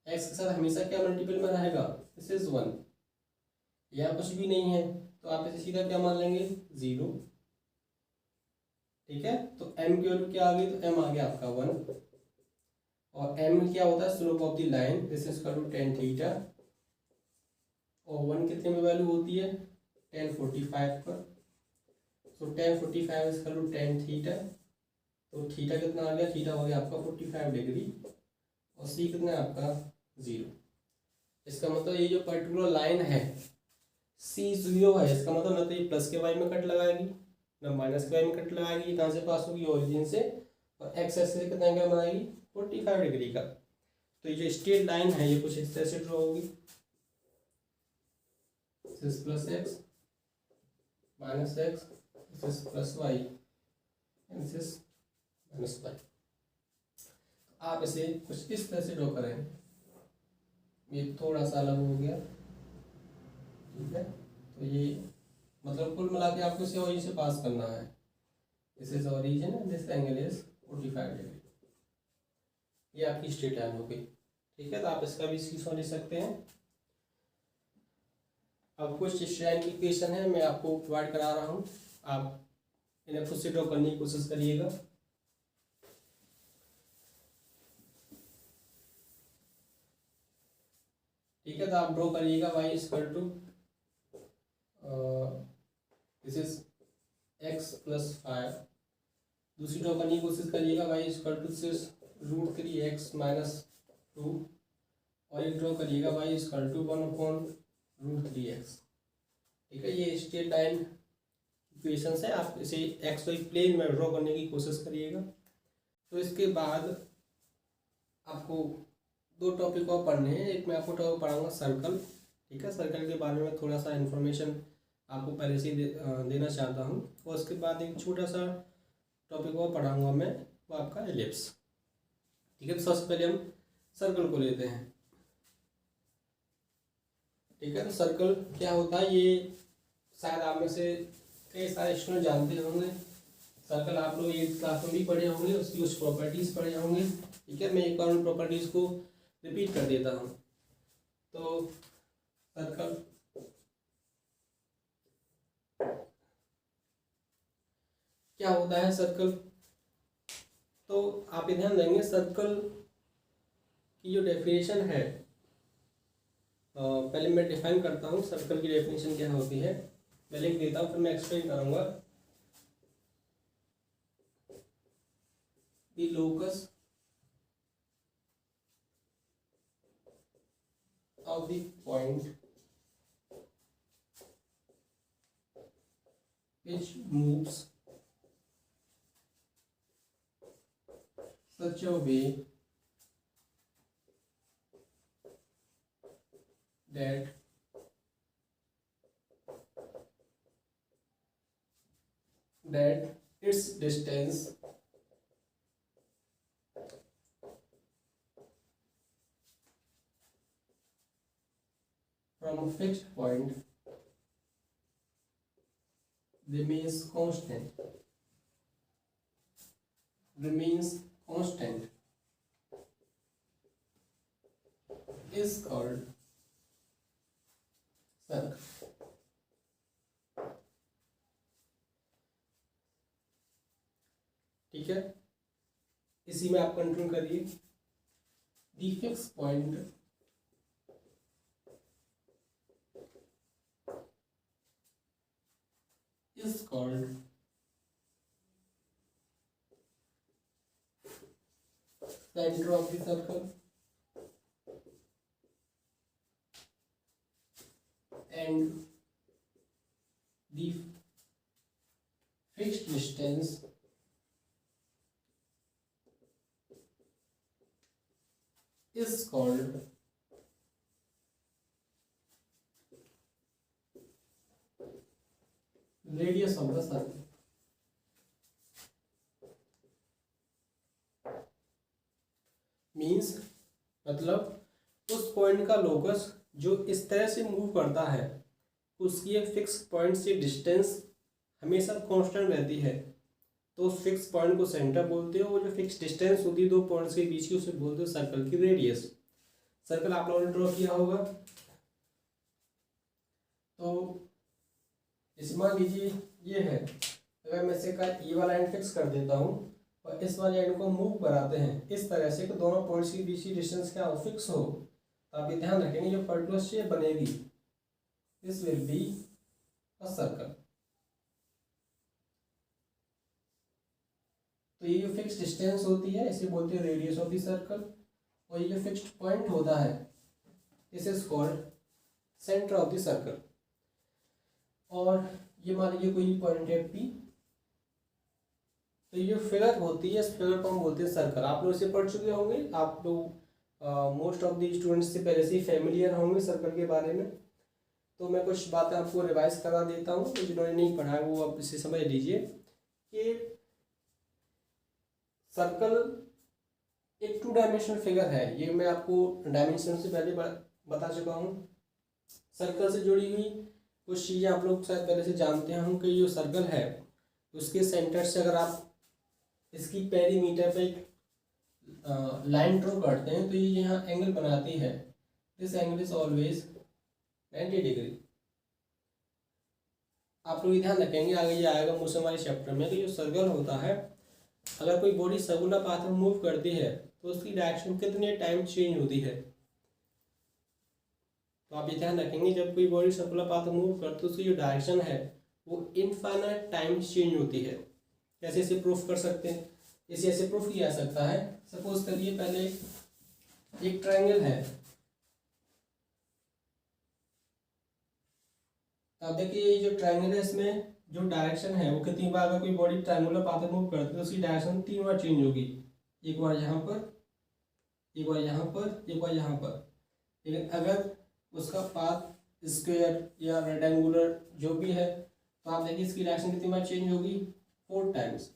x के साथ हमेशा क्या मल्टीपल में रहेगा, दिस इज 1, यहाँ कुछ भी नहीं है, तो आप इसे सीधा क्या मान लेंगे, 0। ठीक है, तो m की वैल्यू क्या आ गई, तो m आ गया आपका 1, और m क्या होता है, slope of the line, this is equal to tan theta, और 1 कितने में वैल्यू होती है, tan 45 पर, तो tan 45 is equal to tan theta, तो थीटा कितना आ गया, थीटा हो गया आपका 45 डिग्री, और सी कितना है आपका 0। इसका मतलब ये जो पर्टिकुलर लाइन है सी 0 है, इसका मतलब ना तो ये प्लस के वाई में कट लगाएगी ना माइनस के वाई में कट लगाएगी, कहाँ से पास होगी, ओरिजिन से, और एक्स एक्सिस से कितना एंगल बनाएगी, 45 डिग्री का। तो ये जो स्ट्रेट लाइन है ये कुछ इस तरह से ड्रॉ होगी, this plus X minus X, this plus Y and this minus Y. आप इसे कुछ इस तरह से ड्रॉ करें, ये थोड़ा सा अलग हो गया, ठीक है, तो ये मतलब कुल मिला के आपको इसे ओरिजिन से पास करना है, this is origin and this angle is 45 degree, ये आपकी स्ट्रेट लाइन हो गई। ठीक है, तो आप इसका भी सीसो ले सकते हैं। अब कुछ स्ट्रेट लाइन की इक्वेशन है, मैं आपको प्रोवाइड करा रहा हूँ, आप इन्हें खुद से ड्रॉ करने की कोशिश करिएगा। ठीक है, तो आप ड्रॉ करिएगा y equal to this is x plus 5, दूसरी ड्रॉ करने की कोशिश करिएगा y equal to this √3x minus 2, और एक ड्रॉ करिएगा y इक्वल टू 1/√3x। ठीक है, ये स्ट्रेट लाइन इक्वेशंस है, आप इसे एक्स वाई प्लेन में ड्रॉ करने की कोशिश करिएगा। तो इसके बाद आपको 2 टॉपिक और पढ़ने हैं, एक मैं आपको टॉपिक पढ़ाऊँगा सर्कल। ठीक है, सर्कल के बारे में थोड़ा सा इन्फॉर्मेशन आपको पहले से देना चाहता हूँ, और उसके बाद एक छोटा सा टॉपिक और पढ़ाऊँगा मैं, वो आपका एलिप्स। ठीक है, तो सबसे पहले हम सर्कल को लेते हैं। ठीक है, तो सर्कल क्या होता है, ये शायद आप में से कई सारे स्टूडेंट जानते होंगे। सर्कल आप लोग 8th क्लास में भी पढ़े होंगे, उसकी कुछ प्रॉपर्टीज़ पढ़े होंगे। ठीक है, मैं एक बार उन प्रॉपर्टीज़ को रिपीट कर देता हूँ। तो सर्कल क्या होता है, सर्कल, तो आप ध्यान देंगे सर्कल की जो डेफिनेशन है, पहले मैं डिफाइन करता हूँ सर्कल की डेफिनेशन क्या होती है, मैं लिख देता हूँ फिर मैं एक्सप्लेन करूँगा। The locus of the point which moves such a way that its distance from a fixed point remains constant is called circle। ठीक है, इसी में आप कंटिन्यू करिए। The fix point is called center of the circle, and the fixed distance is called radius of the circle। Means मतलब उस point का locus जो इस तरह से मूव करता है उसकी एक फिक्स पॉइंट से डिस्टेंस हमेशा कांस्टेंट रहती है, तो उस फिक्स पॉइंट को सेंटर बोलते हो। वो जो फिक्स डिस्टेंस होती है दो पॉइंट्स के बीच की उसे बोलते हो सर्कल की रेडियस। सर्कल आप लोगों ने ड्रॉ किया होगा। तो इस मान लीजिए ये है, अगर मैं इसे का ये वाला एंड फिक्स कर देता हूँ और इस वाले एंड को मूव कराते हैं इस तरह से कि दोनों पॉइंट्स के बीच की डिस्टेंस क्या हो, फिक्स हो, तो आप ये ध्यान रखेंगे जो पर्टिकुलर शेप बनेगी this will be a circle. तो ये जो फिक्स डिस्टेंस होती है इसे बोलते हैं रेडियस ऑफ द सर्कल, और ये जो फिक्स्ड पॉइंट होता है this is called centre of the circle. और ये मान लीजिए कोई पॉइंट है पी, तो ये जो फिगर होती है इस फिगर को हम बोलते हैं सर्कल। आप लोग इसे पढ़ चुके होंगे, आप लोग मोस्ट ऑफ द स्टूडेंट्स से पहले से ही फेमिलियर होंगे सर्कल के बारे में। तो मैं कुछ बातें आपको रिवाइज करा देता हूँ, तो जिन्होंने नहीं पढ़ा है वो आप इसे समझ लीजिए कि सर्कल एक 2 डायमेंशनल फिगर है। ये मैं आपको डायमेंशन से पहले बता चुका हूँ। सर्कल से जुड़ी हुई कुछ चीज़ें आप लोग शायद पहले से जानते हों कि जो सर्कल है उसके सेंटर से अगर आप इसकी पेरीमीटर पे एक लाइन ड्रॉ करते हैं तो ये यहाँ एंगल बनाती है। This angle is always 90 degree. आप लोग ध्यान रखेंगे, आगे ये आएगा मोशन वाले चैप्टर में, कि जो सर्कल होता है अगर कोई बॉडी सर्कुलर पाथ में मूव करती है तो उसकी डायरेक्शन कितने टाइम चेंज होती है। तो आप ये ध्यान रखेंगे जब कोई बॉडी सर्कुलर पाथ में मूव करती है तो उसकी जो डायरेक्शन है वो इनफाइनाइट टाइम चेंज होती है। कैसे इसे प्रूफ कर सकते हैं, इसे ऐसे प्रूफ किया जा सकता है। सपोज करिए पहले एक ट्रायंगल है, अब देखिए ये जो ट्रायंगल है इसमें जो डायरेक्शन है वो कितनी बार, अगर कोई बॉडी ट्रायंगुलर पाथ में मूव करती है तो उसकी डायरेक्शन 3 बार चेंज होगी। एक बार यहाँ पर, एक बार यहाँ पर, एक बार यहाँ पर। लेकिन अगर उसका पाथ स्क्वायर या रेक्टेंगुलर जो भी है तो आप देखिए इसकी डायरेक्शन कितनी बार चेंज होगी, 4 टाइम्स।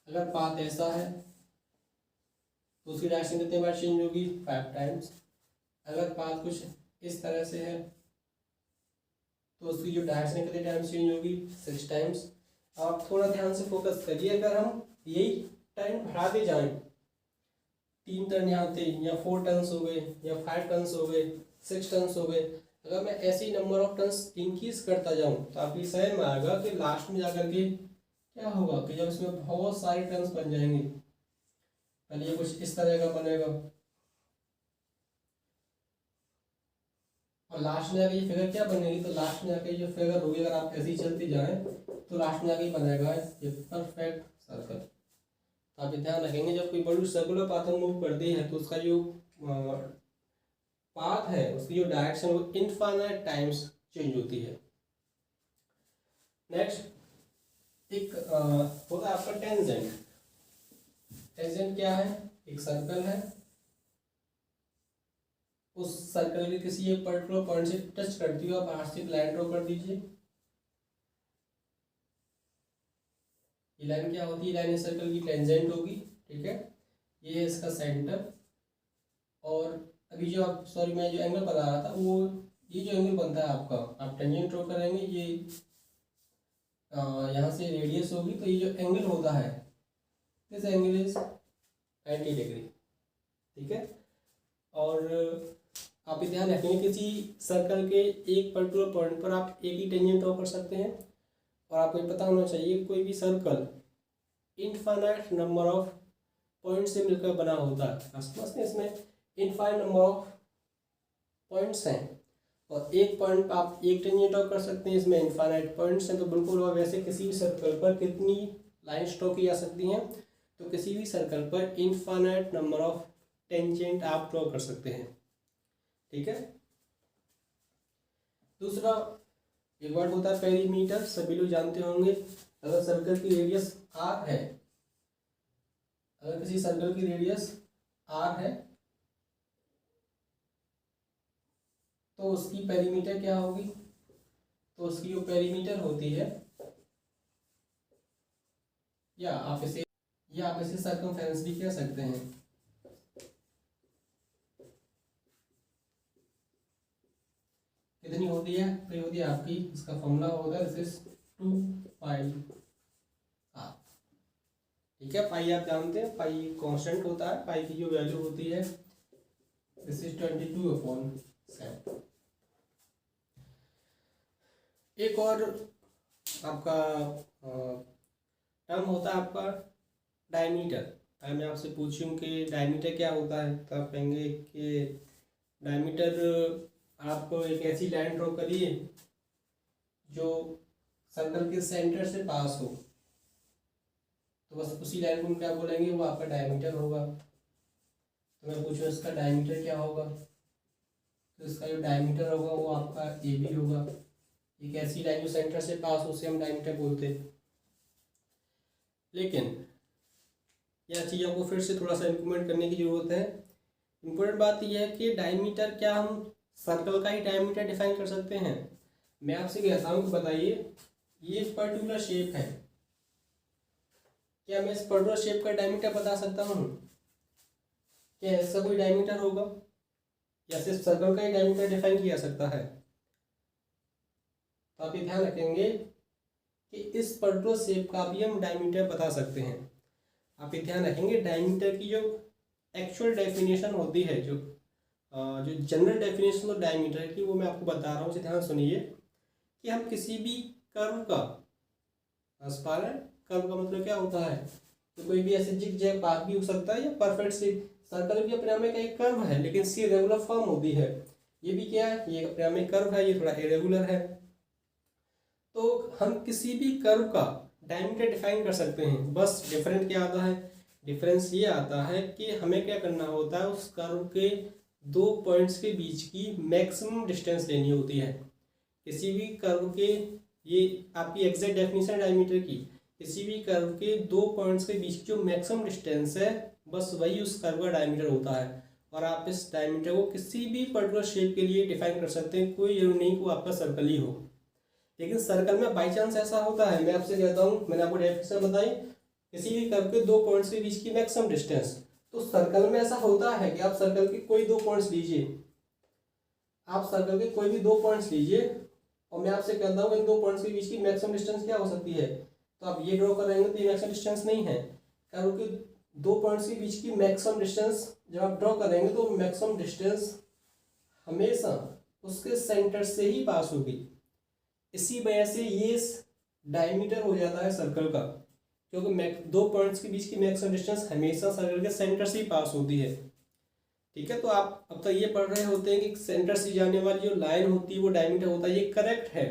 अगर पाथ ऐसा है तो उसकी डायरेक्शन कितनी बार चेंज होगी, 5 टाइम्स। अगर पाथ कुछ इस तरह से है तो उसकी जो डायरेक्शन कितने टाइम्स चेंज होगी, 6 टाइम्स। आप थोड़ा ध्यान से फोकस करिए, अगर हम यही टाइम बढ़ाते जाएं, 3 टर्न यहाँ थे या 4 टर्न्स हो गए या 5 टर्न्स हो गए, 6 टर्न्स हो गए, अगर मैं ऐसे ही नंबर ऑफ टर्न्स इंक्रीज करता जाऊँ तो आपकी समझ में आएगा कि लास्ट में जाकर के क्या होगा कि जब इसमें बहुत सारे टर्न्स बन जाएंगे, पहले ये कुछ इस तरह का बनेगा और लास्ट में आके ये फिगर क्या बनेगी, तो लास्ट में आके जो फिगर होगी अगर आप ऐसे ही चलते जाएं तो लास्ट में आके बनेगा ये परफेक्ट सर्कल। तो आप ध्यान रखेंगे जब कोई बड़ी सर्कुलर पाथ में मूव करती है तो उसका जो पाथ है उसकी जो डायरेक्शन वो इनफाइनाइट टाइम्स चेंज होती है। नेक्स्ट एक होता है आपका टेंजेंट। टेंजेंट क्या है, एक सर्कल है, उस सर्कल के किसी एक पर्टिकुलर पॉइंट से टच करती हो, आप बाहर से एक लाइन ड्रॉ कर दीजिए। ये लाइन क्या होती है, लाइन इस सर्कल की टेंजेंट होगी, ठीक है। ये है इसका सेंटर, और अभी जो आप मैं जो एंगल बता रहा था वो ये जो एंगल बनता है आपका, आप टेंजेंट ड्रॉ करेंगे, ये यहाँ से रेडियस होगी, तो ये जो एंगल होता है दिस एंगल इज 90 डिग्री, ठीक है। और आप ये ध्यान रखेंगे किसी सर्कल के एक पर्टिकुलर पॉइंट पर आप एक ही टेंजेंट ड्रॉ कर सकते हैं, और आपको ये पता होना चाहिए कोई भी circle infinite number of point से मिलकर बना होता है। समझते हैं, इसमें इनफाइनाइट नंबर ऑफ पॉइंट्स हैं और एक पॉइंट पर आप एक टेंजेंट ड्रॉ कर सकते हैं, इसमें इनफाइनाइट पॉइंट्स हैं। तो बिल्कुल वैसे किसी भी सर्कल पर कितनी लाइन्स ड्रॉ की जा सकती हैं, तो किसी भी सर्कल पर इनफाइनाइट नंबर ऑफ टेंजेंट आप ड्रॉ कर सकते हैं, ठीक है। दूसरा एक वर्ड होता है पेरीमीटर, सभी लोग जानते होंगे। अगर सर्कल की रेडियस आर है, अगर किसी सर्कल की रेडियस आर है तो उसकी पेरीमीटर क्या होगी, तो उसकी जो पेरीमीटर होती है या आप इसे सर्कमफेरेंस भी कह सकते हैं। कितनी होती है, तो ये होती है आपकी, इसका फॉर्मूला होगा दिस इज 2 पाई r। ठीक है, पाई आप जानते हैं, पाई कांस्टेंट होता है, पाई की जो वैल्यू होती है दिस इज 22/7। एक और आपका टर्म होता है आपका डायमीटर। अगर मैं आपसे पूछूं कि डायमीटर क्या होता है, तो आप कहेंगे कि डायमीटर, आप एक ऐसी लाइन ड्रॉ करिए जो सर्कल के सेंटर से पास हो, तो बस उसी लाइन को हम क्या बोलेंगे, वो आपका डायमीटर होगा। तो मैं पूछूं इसका डायमीटर क्या होगा, तो इसका जो डायमीटर होगा वो आपका ए बी होगा। एक ऐसी लाइन जो सेंटर से पास हो उसे हम डायमीटर बोलते हैं। लेकिन यह चीज़ों को फिर से थोड़ा सा इम्प्रूवमेंट करने की ज़रूरत है। इम्पोर्टेंट बात यह है कि डायमीटर, क्या हम सर्कल का ही डायमीटर डिफाइन कर सकते हैं? मैं आपसे कहता हूँ कि बताइए, ये पर्टिकुलर शेप है, क्या मैं इस पर्टिकुलर शेप का डायमीटर बता सकता हूँ? क्या ऐसा कोई डायमीटर होगा, या सिर्फ सर्कल का ही डायमीटर डिफाइन किया सकता है? तो आप ये ध्यान रखेंगे कि इस पर्टिकुलर शेप का भी हम डायमीटर बता सकते हैं। आप ये ध्यान रखेंगे, डायमीटर की जो एक्चुअल डेफिनेशन होती है, जो जनरल डेफिनेशन ऑफ डायमीटर की, वो मैं आपको बता रहा हूँ, उसे ध्यान सुनिए। कि हम किसी भी कर्व का, कर्व का मतलब क्या होता है, तो कोई भी ऐसे जिग-जैग पाथ भी हो सकता है, या परफेक्ट सी सर्कल भी अपने आप में एक कर्व है, लेकिन इसकी रेगुलर फॉर्म होती है। ये भी क्या है, ये अपने आप में कर्व है, ये थोड़ा इरेगुलर है। तो हम किसी भी कर्व का डायमीटर डिफाइन कर सकते हैं। बस डिफरेंस क्या आता है, डिफरेंस ये आता है कि हमें क्या करना होता है, उस कर्व के दो पॉइंट्स के बीच की मैक्सिमम डिस्टेंस लेनी होती है। किसी भी कर्व के, ये आपकी एग्जैक्ट डेफिनेशन डायमीटर की, किसी भी कर्व के दो पॉइंट्स के बीच जो मैक्सिमम डिस्टेंस है, बस वही उस कर्व का डायमीटर होता है। और आप इस डायमीटर को किसी भी पर्टिकुलर शेप के लिए डिफाइन कर सकते हैं, कोई जरूरी नहीं कि आपका सर्कल ही हो। लेकिन सर्कल में बाई चांस ऐसा होता है, मैं आपसे कहता हूँ, मैंने आपको डेफिनेशन बताई, किसी भी कर्व के दो पॉइंट्स के बीच की मैक्सिमम डिस्टेंस। तो सर्कल में ऐसा होता है कि आप सर्कल के कोई दो पॉइंट्स लीजिए, आप सर्कल के कोई भी दो पॉइंट्स लीजिए, और मैं आपसे कहता हूँ इन दो पॉइंट्स के बीच की मैक्सिमम डिस्टेंस क्या हो सकती है, तो आप ये ड्रॉ करेंगे तो ये मैक्सिमम डिस्टेंस नहीं है। कर्व के दो पॉइंट्स के बीच की मैक्सिमम डिस्टेंस जब आप ड्रॉ करेंगे, तो मैक्सिमम डिस्टेंस हमेशा उसके सेंटर से ही पास होगी। इसी वजह से ये डायमीटर हो जाता है सर्कल का, क्योंकि दो पॉइंट्स के बीच की मैक्सिमम डिस्टेंस हमेशा सर्कल के सेंटर से ही पास होती है। ठीक है, तो आप अब तक ये पढ़ रहे होते हैं कि सेंटर से जाने वाली जो लाइन होती है वो डायमीटर होता है। ये करेक्ट है,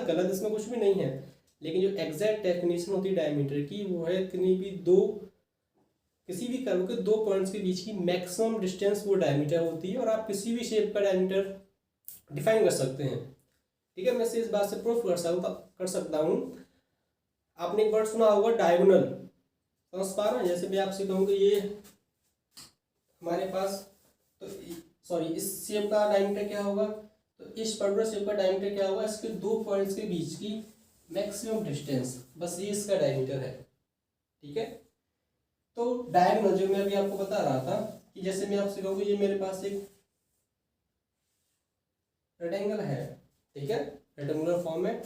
गलत इसमें कुछ भी नहीं है। लेकिन जो एग्जैक्ट डेफिनेशन होती है डायमीटर की, वो है किसी भी कर्व के दो पॉइंट्स के बीच की मैक्सिमम डिस्टेंस वो डायमीटर होती है। और आप किसी भी शेप का डायमीटर डिफाइन कर सकते हैं। ठीक है, मैं इस बात से प्रूफ कर सकता हूँ। आपने एक वर्ड सुना होगा डायगोनल, समझ पा रहे हैं? जैसे मैं आपसे कहूँ कि ये हमारे पास, तो सॉरी, इस शेप का डायमीटर क्या होगा, तो इस पर्टिकुलर शेप का डायमीटर क्या होगा, इसके दो पॉइंट्स के बीच की मैक्सिमम डिस्टेंस, बस ये इसका डायमीटर है। ठीक है, तो डायगोनल जो मैं अभी आपको बता रहा था, कि जैसे मैं आपसे कहूँगी ये मेरे पास एक रेक्टेंगल है, ठीक है, रेक्टेंगुलर फॉर्म है,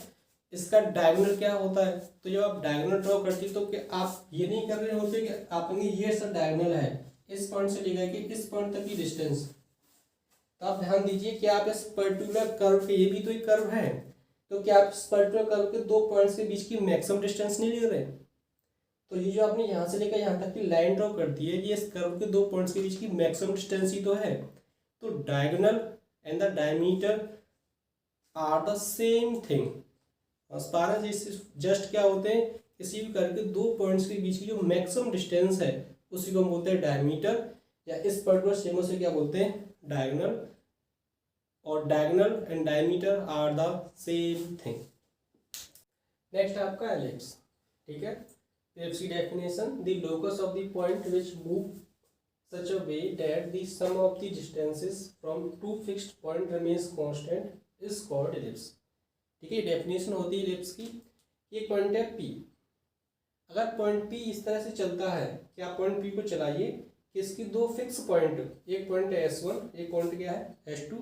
इसका डायगोनल क्या होता है, तो जब आप डायगोनल ड्रॉ करती तो कि आप ये नहीं कर रहे होते कि आप ये सब डायगोनल है, इस पॉइंट से लेकर के इस पॉइंट तक की डिस्टेंस। तो आप ध्यान दीजिए कि आप इस पर्टिकुलर कर्व के, ये भी तो एक कर्व है, तो क्या आप इस पर्टिकुलर कर्व के दो पॉइंट्स के बीच की मैक्सिमम डिस्टेंस नहीं ले रहे? तो ये जो आपने यहाँ से लेकर यहाँ तक की लाइन ड्रॉ कर दी है, ये इस कर्व के दो पॉइंट्स के बीच की मैक्सिमम डिस्टेंस ही तो है। तो diagonal and the diameter are the same thing. Just क्या होते हैं, किसी भी कर्व के दो पॉइंट्स के बीच की जो मैक्सिमम डिस्टेंस है उसी को हम बोलते हैं डायमीटर, या इस पर्टिकुलर शेमो से क्या बोलते हैं, डायगोनल। और diagonal and diameter are the same thing. Next आपका एलिप्स। ठीक है, एलिप्स की definition, the locus of the point which move such a way that the sum of the distances from two fixed point remains constant is called ellipse। ठीक है, definition होती है ellipse की, एक पॉइंट है P, अगर point P इस तरह से चलता है कि आप पॉइंट P को चलाइए कि इसकी दो फिक्स पॉइंट, एक पॉइंट है S1, एक पॉइंट क्या है S2,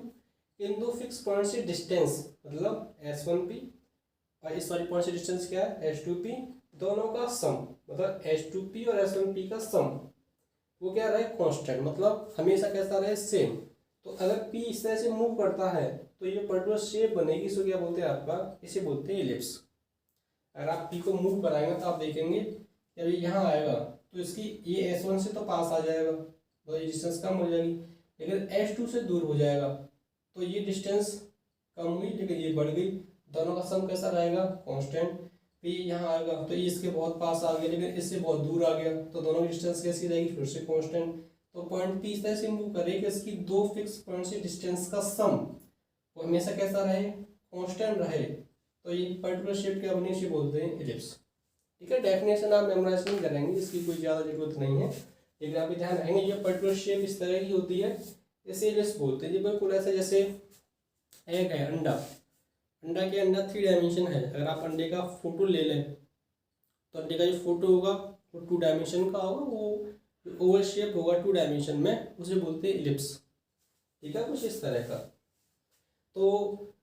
इन दो फिक्स पॉइंट से डिस्टेंस मतलब S1P और इस वाली पॉइंट से डिस्टेंस क्या है S2P, दोनों का सम मतलब H2P और S1P का सम वो क्या रहे कांस्टेंट, मतलब हमेशा कैसा रहे सेम। तो अगर P इस तरह से मूव करता है तो ये पर्टिकुलर शेप बनेगी, इसको क्या बोलते हैं आपका, इसे बोलते हैं इलिप्स। अगर आप P को मूव कराएंगे तो आप देखेंगे जब ये यहाँ आएगा तो इसकी ये S1 से तो पास आ जाएगा तो ये डिस्टेंस कम हो जाएगी, लेकिन S2 से दूर हो जाएगा तो ये डिस्टेंस कम हुई लेकिन ये बढ़ गई। दोनों का सम कैसा रहेगा कांस्टेंट। P यहाँ आएगा तो ये इसके बहुत पास आ गया लेकिन इससे बहुत दूर आ गया तो दोनों की डिस्टेंस कैसी रहेगी, फिर से कांस्टेंट। तो पॉइंट P इस तरह से मूव करे कि इसकी दो फिक्स पॉइंट से डिस्टेंस का सम वो हमेशा कैसा रहे, कांस्टेंट रहे। तो ये पर्टिकुलर शेप क्या बनी, इसे बोलते हैं इलिप्स। ठीक है, डेफिनेशन आप मेमोराइज नहीं करेंगे, इसकी कोई ज़्यादा जरूरत नहीं है, लेकिन आप ध्यान रखेंगे ये पर्टिकुलर शेप इस तरह की होती है, इसे इलिप्स बोलते हैं। ये बिल्कुल ऐसा जैसे एक है अंडा, अंडा के अंदर 3 डायमेंशन है। अगर आप अंडे का फोटो ले लें तो अंडे का जो फोटो होगा वो 2 डायमेंशन का होगा, वो ओवल शेप होगा 2 डायमेंशन में, उसे बोलते हैं इलिप्स। ठीक है, कुछ इस तरह का। तो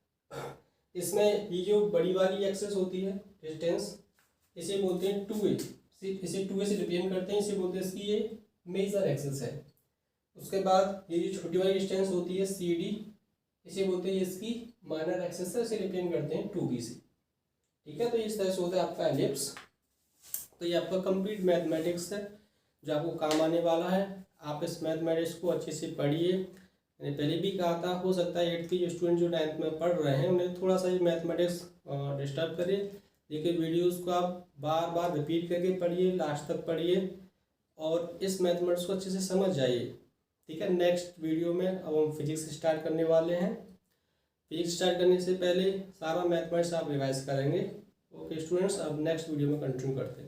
इसमें ये जो बड़ी वाली एक्सेस होती है डिस्टेंस, इसे बोलते हैं 2a, इसे 2a से रिप्रेजेंट करते हैं, इसे बोलते हैं इसकी ये मेजर एक्सेस है। उसके बाद ये जो छोटी वाली डिस्टेंस होती है CD, इसे बोलते हैं इसकी माइनर एक्सेस है, इसे रिप्रेजेंट करते हैं 2b से। ठीक है, तो इस तरह से होता है आपका एलिप्स। तो ये आपका कंप्लीट मैथमेटिक्स है जो आपको काम आने वाला है। आप इस मैथमेटिक्स को अच्छे से पढ़िए। मैंने पहले भी कहा था, हो सकता है 8th के जो स्टूडेंट जो 9th में पढ़ रहे हैं उन्हें थोड़ा सा ये मैथमेटिक्स डिस्टर्ब करे, लेकिन वीडियोस को आप बार बार रिपीट करके पढ़िए, लास्ट तक पढ़िए और इस मैथमेटिक्स को अच्छे से समझ जाइए। ठीक है, नेक्स्ट वीडियो में अब हम फिजिक्स स्टार्ट करने वाले हैं। फिजिक्स स्टार्ट करने से पहले सारा मैथमेटिक्स आप रिवाइज करेंगे। ओके स्टूडेंट्स, अब नेक्स्ट वीडियो में कंटिन्यू करते हैं।